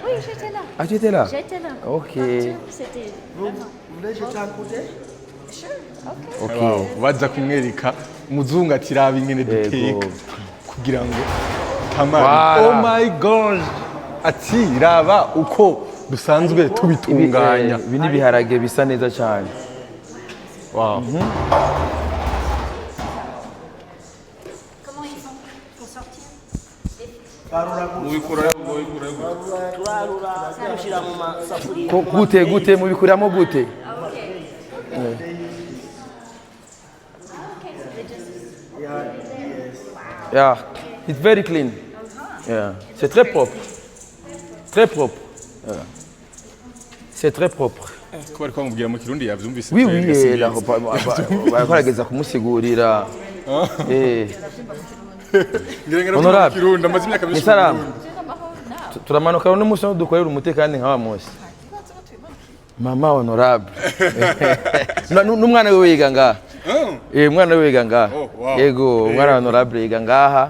Oui, j'étais là. Ah, tu étais là? J'étais là. Ok. C'était vraiment. Vous voulez jeter un coup d'œil? Sure, ok. Okay. Baza kumwereka umuzungu ati raba ingene duteka kugira ngo tamari. Oh my god. Ati raba uko dusanzwe tubitunganya. Ibi ni ibiharage bisa neza cyane. Wow. Comment ils font pour sortir? Gute mubikuramo gute? Yeah, it's very clean. Yeah, c'est très propre. Très propre. Yeah. C'est très propre. Ko bari kwamubwira mu Kirundi yavyumvise. Oui, barageza kumusigurira. Honorable Kirundi amaze imyaka myinshi. Salamu. Turamanuka n'umunsi dukorera umutekano nka wa munsi. Mama honorable. N'umwana we wiga ngaha. Umwana we wiga ngaha. Yego, umwana honorable yiga ngaha.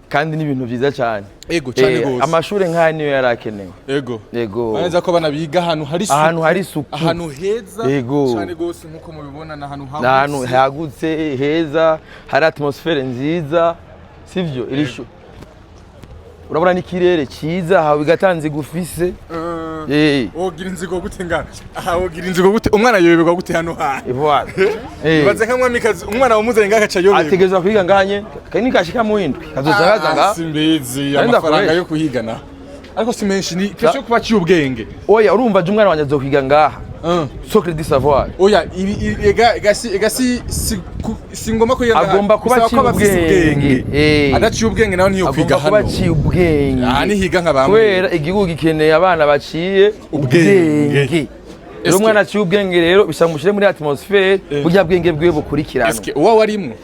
Kandi ni ibintu byiza cyane. Yego cyane gose. Amashuri nk'aya niyo yarakenewe. Yego. Baneza ko bana biga ahantu hari isuku. Ahantu heza cyane gose nkuko mubibona na ahantu hagutse heza, hari atmosphere nziza. Sivyo irisho. Urabona n'ikirere cyiza hawe bigatanze gufise. Wogira inzigo gute ngana? Aha wogira inzigo gute? Umwana yoberwa gute hano ha? Voilà. Baze nkamwamikazi umwana wamuzanye ngaka yoberwa. Ategezwa kwiga nganye. Kandi kashika mu indwi. Kazoza nga. Simbizi amafaranga yo kuhigana. Ariko si menshi ni kesho kuba ciye ubwenge. Oya urumva je umwana wanje azokwiga ngaha. Socre du savoir. Oya egasi singoma ko yanga agomba kuba ciye ubwenge. Adaciye ubwenge nawe niyo kwiga hano. Agomba kuba ciye ubwenge. Ni higa nk'abamwe. Kwera igihugu gikeneye abana baciye ubwenge. Rero umwana aciye ubwenge rero bisamushire muri atmosphere burya bwenge bwiwe bukurikirana. Eske uwa warimwo?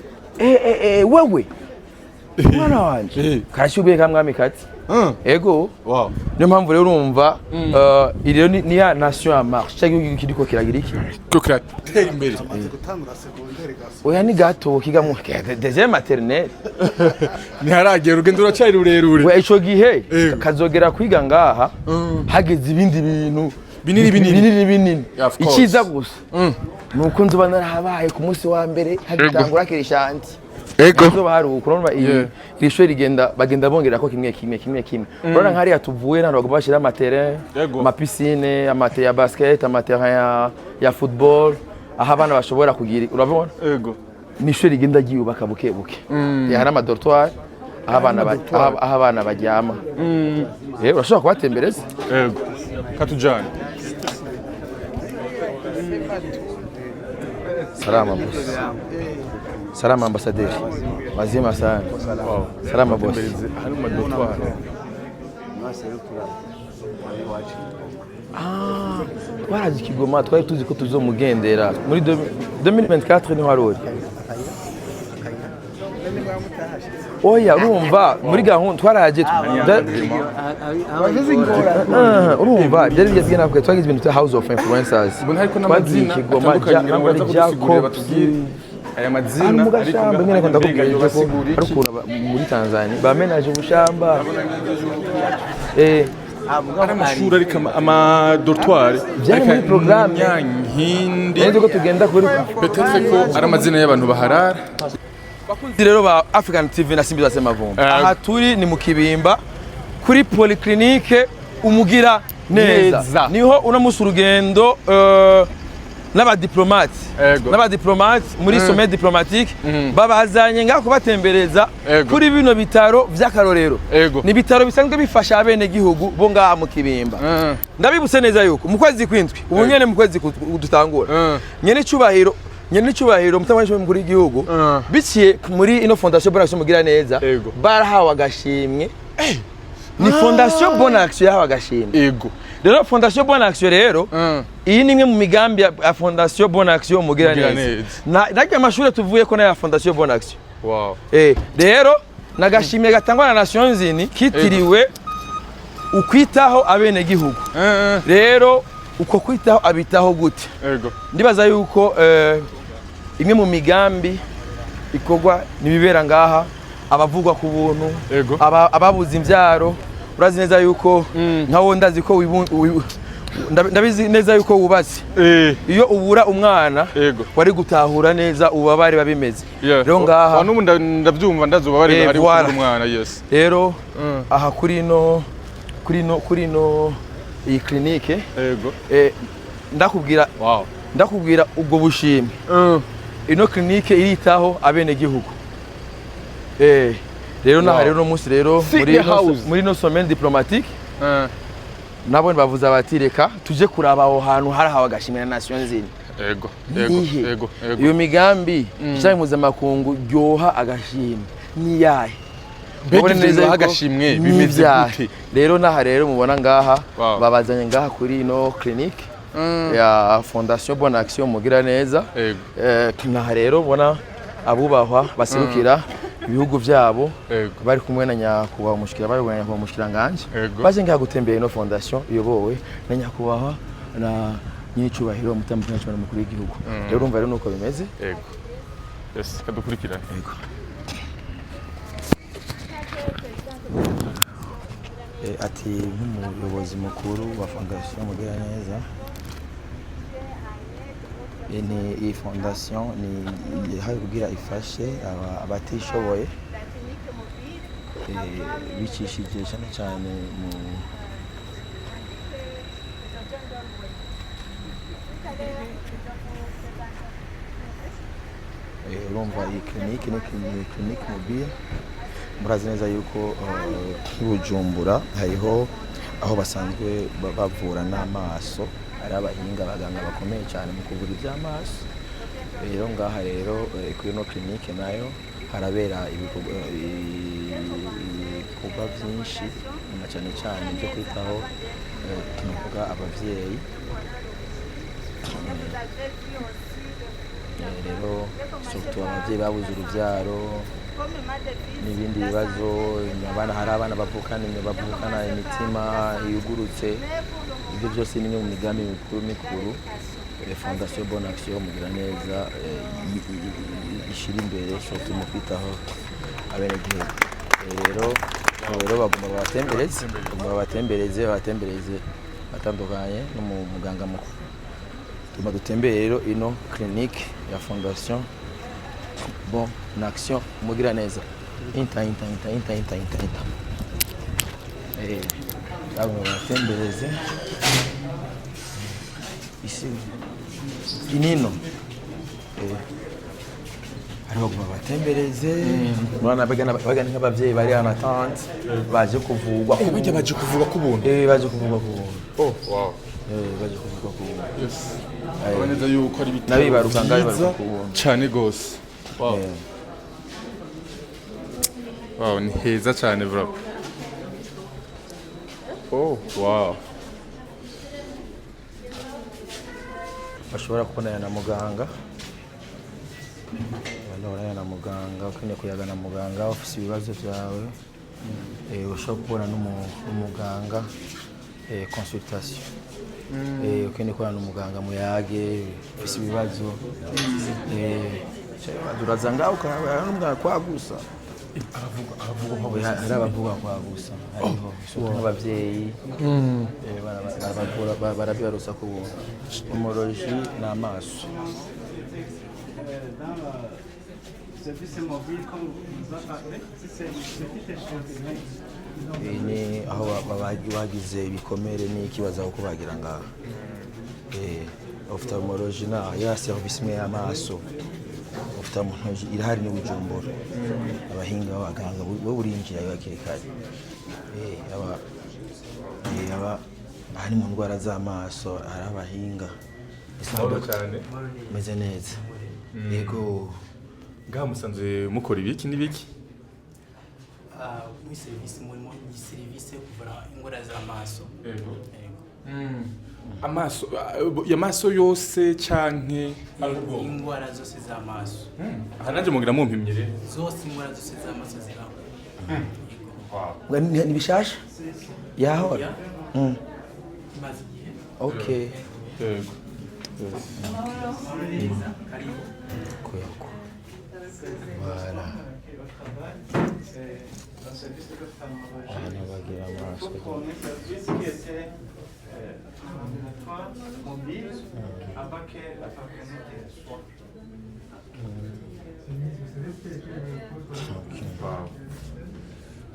Wewe. Mwana wanje. Kaciye ubwenge kamwami kati. Ego. Wow. Niyo mpamvu rero urumva iriyo ni ya nation ya marche cyangwa kiriko kiragira iki? Ko kiratera imbere. Gutangura secondaire gaso. Oya ni gato kiga mu deuxième maternelle. Ni haragera urugendo ruracari rurerure. We ico gihe kazogera kwiga ngaha hageze ibindi bintu binini. Ikiza gusa. Nuko nzoba narahabaye ku munsi wa mbere hagitangura kirishanti. Ego. Zo baharuka urumva iri shuri bagenda bongera ko kimwe. Urabona nkari yatuvuye nando bagomba bashira amaterrain, amapiscine, amaterrain ya basket, amaterrain ya football, aha abana bashobora kugira urabona? Ego. Ni shuri rigenda giyubaka buke. Hari ama dortoir aha abana baryama. Urashobora kubatembereza? Ego. Katujani. Salama boss. Salama ambassadeur. Wazima sana. Wow. Salama boss. Hano madotwara. twaraje Kigoma twari tuzi ko tuzomugendera muri 2024 niho arori oya urumva muri gahunda twaraje urumva byari byagiye nakwe twagize ibintu bya House of Influencers twagiye Kigoma aya mazina ariko nyine ko ndakubwiye ko ariko muri Tanzania bamenaje ubushamba ari amashuri ariko amadortoire byari muri programme Nyankindi nzi ko tugenda kuri betetse ko ari amazina y'abantu baharara bakunzi rero ba African TV na Simbi za Mavumba aha turi ni mu Kibimba kuri polyclinique umugira neza niho unamusa urugendo n'abadiplomate muri sommet diplomatique babazanye ngako batembereza kuri bino bitaro vy'akarorero ni bitaro bisanzwe bifasha abene gihugu bo ngaha mu Kibimba ndabibutse neza yuko mu kwezi kw'indwi ubu nyene mu kwezi dutangura nyene cyubahiro mutamanje mu kuri gihugu biciye muri ino fondation Bonne Action mugira neza barahawe agashimwe ni fondation Bonne Action yahawe agashimwe rero fondation Bonne Action rero iyi ni imwe mu migambi ya fondation Bonne Action mugira neza najya amashuri tuvuye ko na ya fondation Bonne Action rero nagashimye gatangwa na Nations Unies kitiriwe ukwitaho abene gihugu rero uko kwitaho abitaho gute ndibaza yuko imwe mu migambi ikogwa nibibera ngaha abavugwa ku buntu ababuze imbyaro urazi neza yuko nkawo ndazi ko ndabizi neza yuko wubatse iyo ubura umwana wari gutahura neza ubabare babimeze rero ngaha n'ubu ndabyumva ndazubabare hari umwana rero aha kuri no iyi clinique ndakubwira ubwo bushimwe ino clinique iritaho abene gihugu rero naha rero munsi rero muri no sommet diplomatique nabo bavuze abatireka tuje kuraba aho hantu harahawe agashimwe na Nations Unies iyo migambi cyane mpuzamakungu ryoha agashimwe ni yahe mbere neza agashimwe bimeze gute rero naha rero mubona ngaha babazanye ngaha kuri ino clinique ya fondation Bonne Action mugira neza naha rero ubona abubahwa baserukira ibihugu vyabo bari kumwe na nyakubahwa umushikiranganje baje ngaha gutembera ino fondation iyobowe na nyakubahwa na nyicubahiro mutambuka cyane mukuru w'igihugu rero urumva rero nuko bimeze kadukurikira ati nk'umuyobozi mukuru wa fondation mugira neza iyi fondation ni hari kugira ifashe abatishoboye bicishije cyane mu urumva iyi clinique ni clinique mobile murazi neza yuko Bujumbura hariho aho basanzwe bavura n'amaso ari abahinga abaganga bakomeye cyane mu kuvura iby'amaso rero ngaha rero kuri no clinique nayo harabera ibikorwa byinshi na cyane byo kwitaho tunavuga abavyeyi rero surtout abavyeyi babuze urubyaro n'ibindi bibazo abana hari abana bavukana imitima yugurutse ibyo byose ni mu migambi mikuru fondation Bonne Action mugira neza ishira imbere surtout mu kwitaho abene gihugu rero bagomba babatembereze batandukanye no mu muganga mukuru tuma dutembere rero ino clinique ya fondation Bonne Action mugira neza inta batembereze isi inino ari baguma batembereze bana bagana nk'abavyeyi bari en attente baje kuvugwa ku buntu baje kuvugwa ku buntu baje kuvugwa ku buntu yes aboneza yuko ari bitaro nabibaruka ngabibaruka ku buntu cyane gose wow ni heza cyane bro wow bashobora kubonana na muganga barabonana na muganga ukeneye kuyaga na muganga ufite ibibazo byawe ushobora kubona n'umuganga consultation ukeneye kubona n'umuganga muyage ufite ibibazo uraza ngaho ukaba n'umuganga kwagusa abavuga kwagusa hariho nk'ababyeyi barabibarusa ku buntu homologie n'amaso ni aho bagize ibikomere n'ikibazo aho kubagira ngaho ophthalmologie na ya service imwe y'amaso ophthalmologie irahari ni Bujumbura abahinga b'abaganga bo burinjira bakiri kare hari mu ndwara z'amaso hari abahinga cyane meze neza yego ngaha musanze mukora ibiki n'ibiki muri serivisi murimo ni serivisi yo kuvura indwara z'amaso amaso yose canke indwara zose z'amaso aha naje mugira mumpimye rero zose indwara zose z'amaso ziraho ni bishasha yahora maze igihe okay yego kuyako wala bagira amaso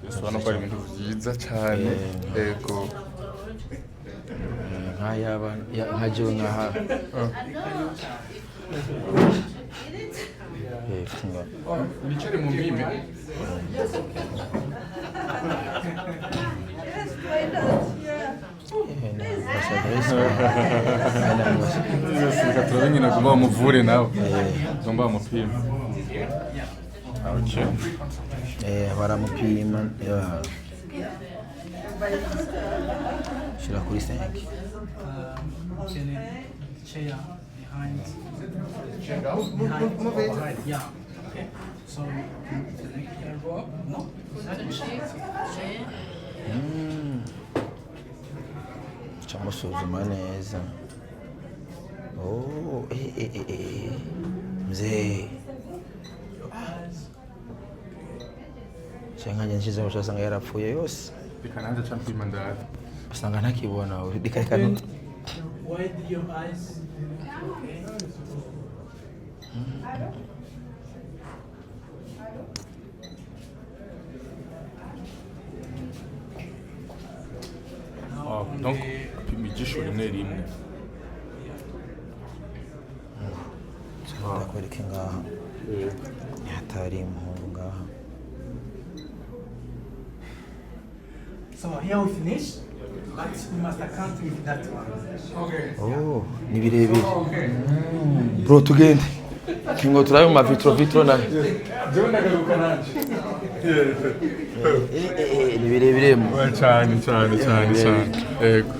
bisobanura ko ari ibintu byiza cyane yego nkajewe nkaha nicare mu mime turabe nyine agomba bamuvure nawe agomba bamupima baramupima shira kuri 5 chair behind yeah okay so go up no chamusuzuma neza mzee Changanya nchiza mshasanga yarapfuye yose bikananza champima ndara usanga ntakibona dikayika wide your eyes donc apima ijisho rimwe rimwe ndakwereke ngaha hatari umuhungu ngaha so here we finish but we must account with that one okay ni birebire bro tugende kingo turayo ma vitro na jewe ndagaruka nanje ni birebire cyane yego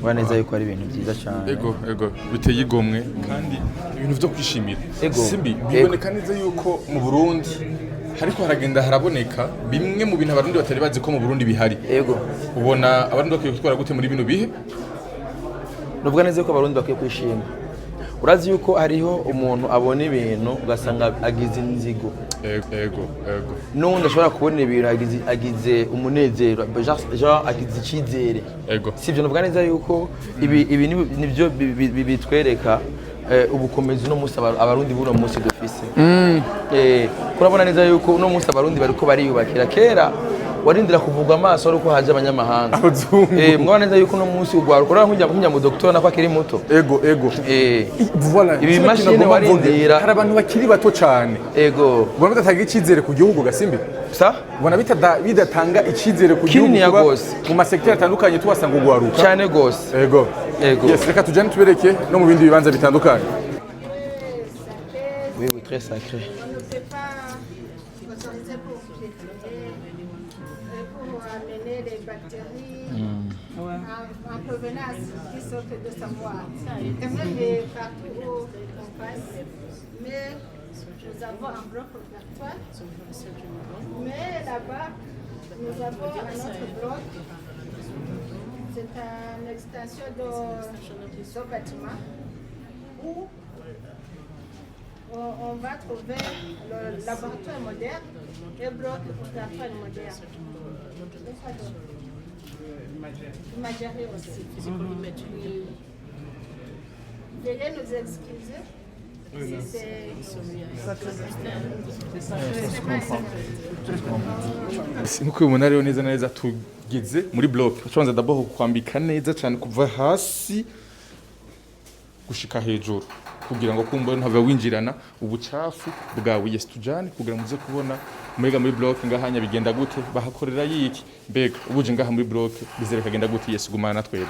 waneza yuko ari ibintu byiza cyane ego biteye igomwe kandi ibintu byo kwishimira simbi biboneka neza yuko mu Burundi hariko haragenda haraboneka bimwe mu bintu abarundi batari bazi ko mu Burundi bihari yego ubona abarundi bakwiye kwitwara gute muri bino bihe nuvuga neza ko abarundi bakwiye kwishima urazi yuko hariho umuntu abona ibintu ugasanga agize inzigo ego n'undi ashobora kubona ibintu agize umunezero genre agize icyizere sivyo nuvuga neza yuko ibi nibyo bitwereka ubukomezi no musi abarundi buno musi dufise kurabona neza yuko no musi abarundi bariko bariyubakira kera warindira kuvugwa amaso ari uko haje abanyamahanga mwabona neza yuko no munsi ugwara ukora nk'ujya mu docteur nako akiri muto ego voilà ibi mashine warindira hari abantu bakiri bato cyane ubona bidatanga icyizere ku gihugu gasimbi ubona bidatanga icyizere ku gihugu mu masekiteri atandukanye tubasanga ugwaruka cyane gose yes reka tujyane tubereke no mu bindi bibanza bitandukanye oui très sacré pour amener les bactéries en provenance qui sortent de Samoa. Et même partout où on passe. Mais nous avons un bloc opératoire. Mais là-bas, nous avons un autre bloc. C'est une extension de ce bâtiment où on va trouver le laboratoire moderne et le bloc opératoire moderne. Imagerie aussi. Veuillez nous excuser. Si nk'uko ubibona rero neza na neza tugeze muri block tubanza d'abord kwambika neza cyane kuva hasi gushika hejuru kugira ngo kumbe ntave winjirana ubucafu bwawe yes tujane kugira muze kubona mbega muri block ngahanya bigenda gute bahakorera yiki mbega ubuje ngaha muri block bizere kagenda gute yes gumana natwebwe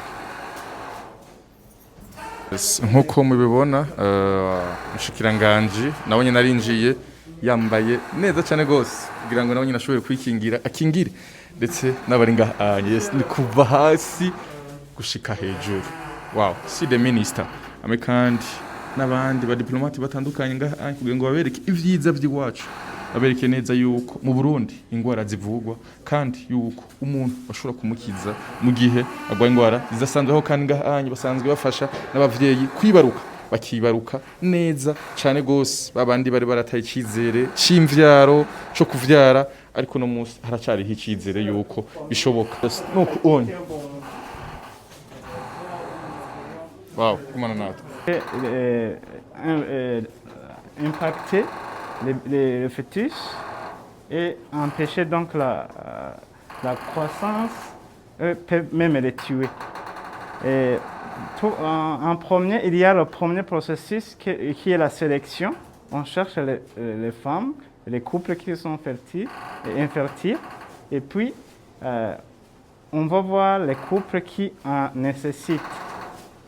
nk'uko mubibona umushikiranganji nawe nyine narinjiye yambaye neza cyane gose kugira ngo nawe nyine ashobore kwikingira akingire ndetse n'abari ngaha yes ni kuva hasi gushika hejuru wow si the minister ame kandi n'abandi ba diplomate batandukanye ngaha kugira ngo babereke ivyiza by'iwacu babereke neza yuko mu Burundi ingwara zivugwa kandi yuko umuntu bashobora kumukiza mu gihe agwa ingwara zidasanzweho kandi ngaha basanzwe bafasha n'abavyeyi kwibaruka bakibaruka neza cyane gose babandi bari barataye ikizere c'imvyaro cyo kuvyara ariko no munsi haracari hicizere yuko bishoboka nuko onye wow kumana natwe impacter le fœtus et empêcher donc la croissance, peut même les tuer. Et en premier, il y a le premier processus qui est la sélection. On cherche les femmes, les couples qui sont fertiles et infertiles. Et puis, on va voir les couples qui en nécessitent.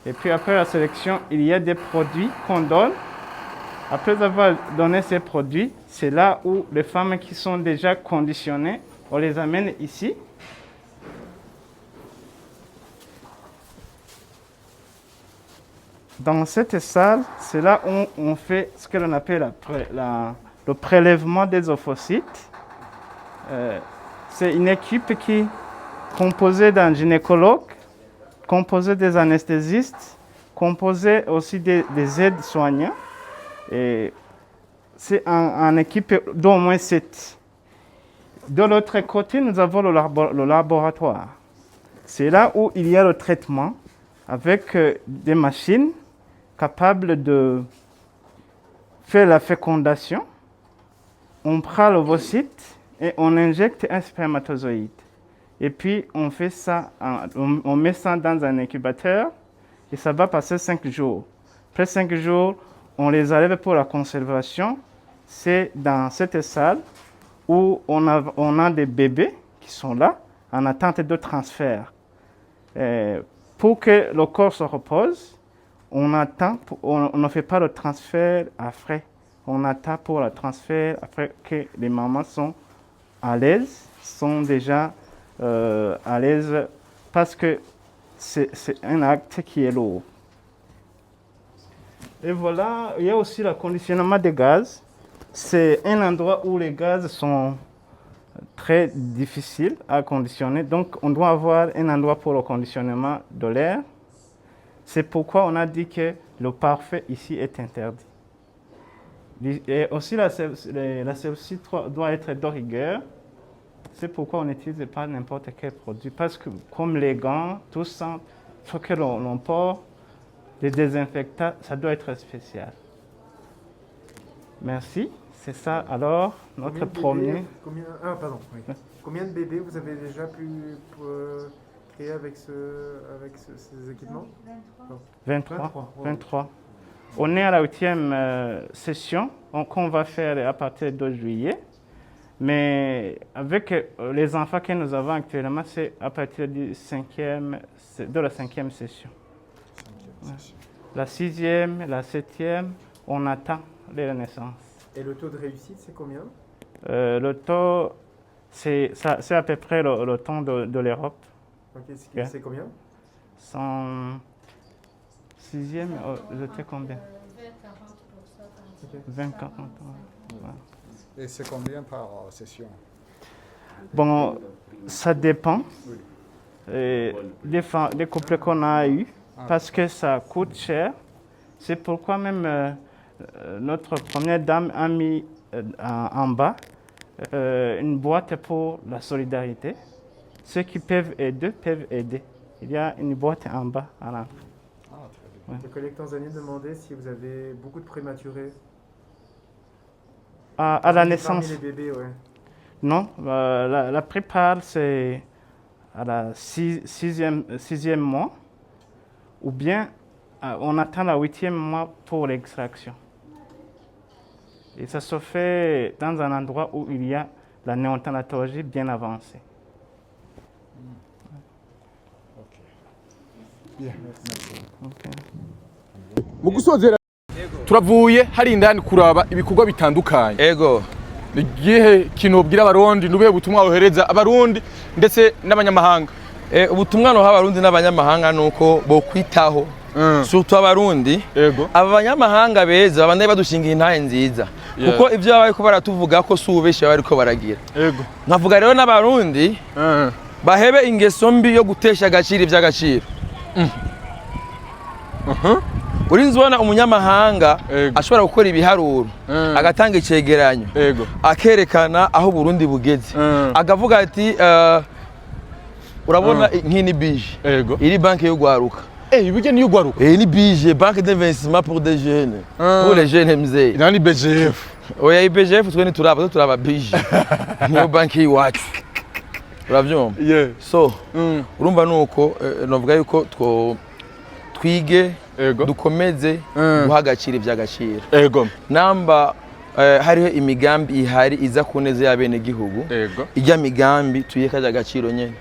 Et puis après la sélection, il y a des produits qu'on donne. Après avoir donné ces produits, c'est là où les femmes qui sont déjà conditionnées, on les amène ici. Dans cette salle, c'est là où on fait ce que l'on appelle le prélèvement des ovocytes. C'est une équipe qui est composée d'un gynécologue, composée des anesthésistes, composée aussi des aides-soignants. Et c'est une équipe d'au moins 7. De l'autre côté, nous avons le laboratoire. C'est là où il y a le traitement avec des machines capables de faire la fécondation. On prend l'ovocyte et on injecte un spermatozoïde. Et puis on fait ça, on met ça dans un incubateur et ça va passer 5 jours. Après 5 jours, on les enlève pour la conservation. C'est dans cette salle où on a des bébés qui sont là en attente de transfert. Pour que le corps se repose, on attend, on ne fait pas le transfert après. On attend pour le transfert après que les mamans sont à l'aise, sont déjà à l'aise parce que c'est un acte qui est lourd. Et voilà, il y a aussi le conditionnement des gaz. C'est un endroit où les gaz sont très difficiles à conditionner. Donc, on doit avoir un endroit pour le conditionnement de l'air. C'est pourquoi on a dit que le parfait ici est interdit. Et aussi, la celle-ci doit être de rigueur. C'est pourquoi on n'utilise pas n'importe quel produit. Parce que comme les gants, tout ça, il faut que l'on porte. Les désinfectants, ça doit être spécial. Merci. C'est ça alors notre premier. Combien de bébés vous avez déjà pu créer avec ces équipements? 23. On est à la 8e session qu'on va faire à partir de juillet. Mais avec les enfants que nous avons actuellement, c'est à partir de la 5e session. La 6e, la 7e, on attend les naissances. Et le taux de réussite, c'est combien? Le taux, c'est à peu près le taux de l'Europe. Ok, Yeah. c'est combien? 106e, j'étais combien? 20-40 ans. Ouais. Et c'est combien par session? Bon, ça dépend des couples qu'on a eu parce que ça coûte cher. C'est pourquoi même notre première dame a mis en bas une boîte pour la solidarité. Ceux qui peuvent aider. Il y a une boîte en bas à l'entrée. Ouais. Le collègue tanzanien demandait si vous avez beaucoup de prématurés. À la naissance. Parmi les bébés, ouais. Non, la prépare, c'est à la sixième mois, ou bien on attend la 8e mois pour l'extraction. Et ça se fait dans un endroit où il y a la néonatologie bien avancée. mu gusozera turavuye hari indani kuraba ibikorwa bitandukanye. Ego. Nigihe kinobwira abarundi nubuhe butumwa wohereza abarundi ndetse n'abanyamahanga. Ubutumwa no abarundi n'abanyamahanga nuko bo kwitaho. Surtout abarundi. Ego. Abanyamahanga beza abandi badushinga intaye nziza. Kuko ivyo bari ko baratuvuga ko suubeshe bari ko baragira. Ego. Nkavuga rero n'abarundi bahebe ingeso mbi yo gutesha agaciro ivy'agaciro. Urinzibona umunyamahanga ashobora gukora ibiharuro agatanga icegeranyo akerekana aho Burundi bugeze agavuga ati urabona nk'ini bije iri banki yo gwaruka ibije ni yo gwaruka ni bije banque d'investissement pour des jeunes pour les jeunes mzee nani BGF oya IBGF twe turaba bije niyo banki yiwacu uravyumva so urumva nuko novuga yuko twige dukomeze guha agaciro iby'agaciro namba hariho imigambi ihari iza kuneza y'abene gihugu ijya migambi tuyekaje agaciro nyene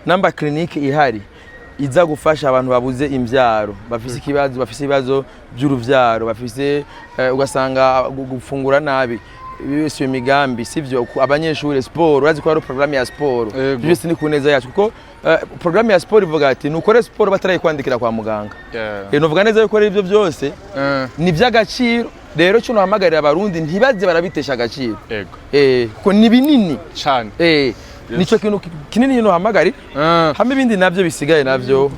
namba clinique ihari iza gufasha abantu babuze imbyaro bafise ibibazo by'uruvyaro bafise ugasanga gufungura nabi iyo migambi sivyo abanyeshuri sport urazi ko ari programme ya sport byose ni kuneza yacu kuko programme ya sport ivuga ati nukore sport bataraye kwandikira kwa muganga novuga neza yuko ivyo byose ni by'agaciro rero cyo nuhamagarira abarundi ntibaze barabitesha agaciro kuko ni binini cyane nico kintu kinini nuhamagarira hamwe ibindi navyo bisigaye navyo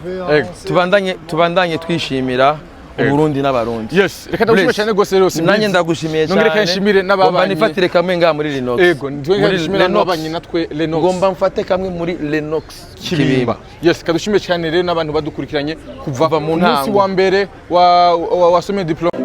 tubandanye twishimira Uburundi n'abarundi. Yes, reka ndagushimira cyane gose rero Simbizi. Nanye ndagushimiye cyane. Nongere kanshimire n'ababanyi. Nifatire kamwe nga muri Lenox. Ego, ndwenge n'ababanyi natwe Lenox. Ngomba mfate kamwe muri Lenox Kibimba. Yes, kadushimire cyane rero n'abantu badukurikiranye kuva mu ntango. Umunsi wa mbere wasomeye diplome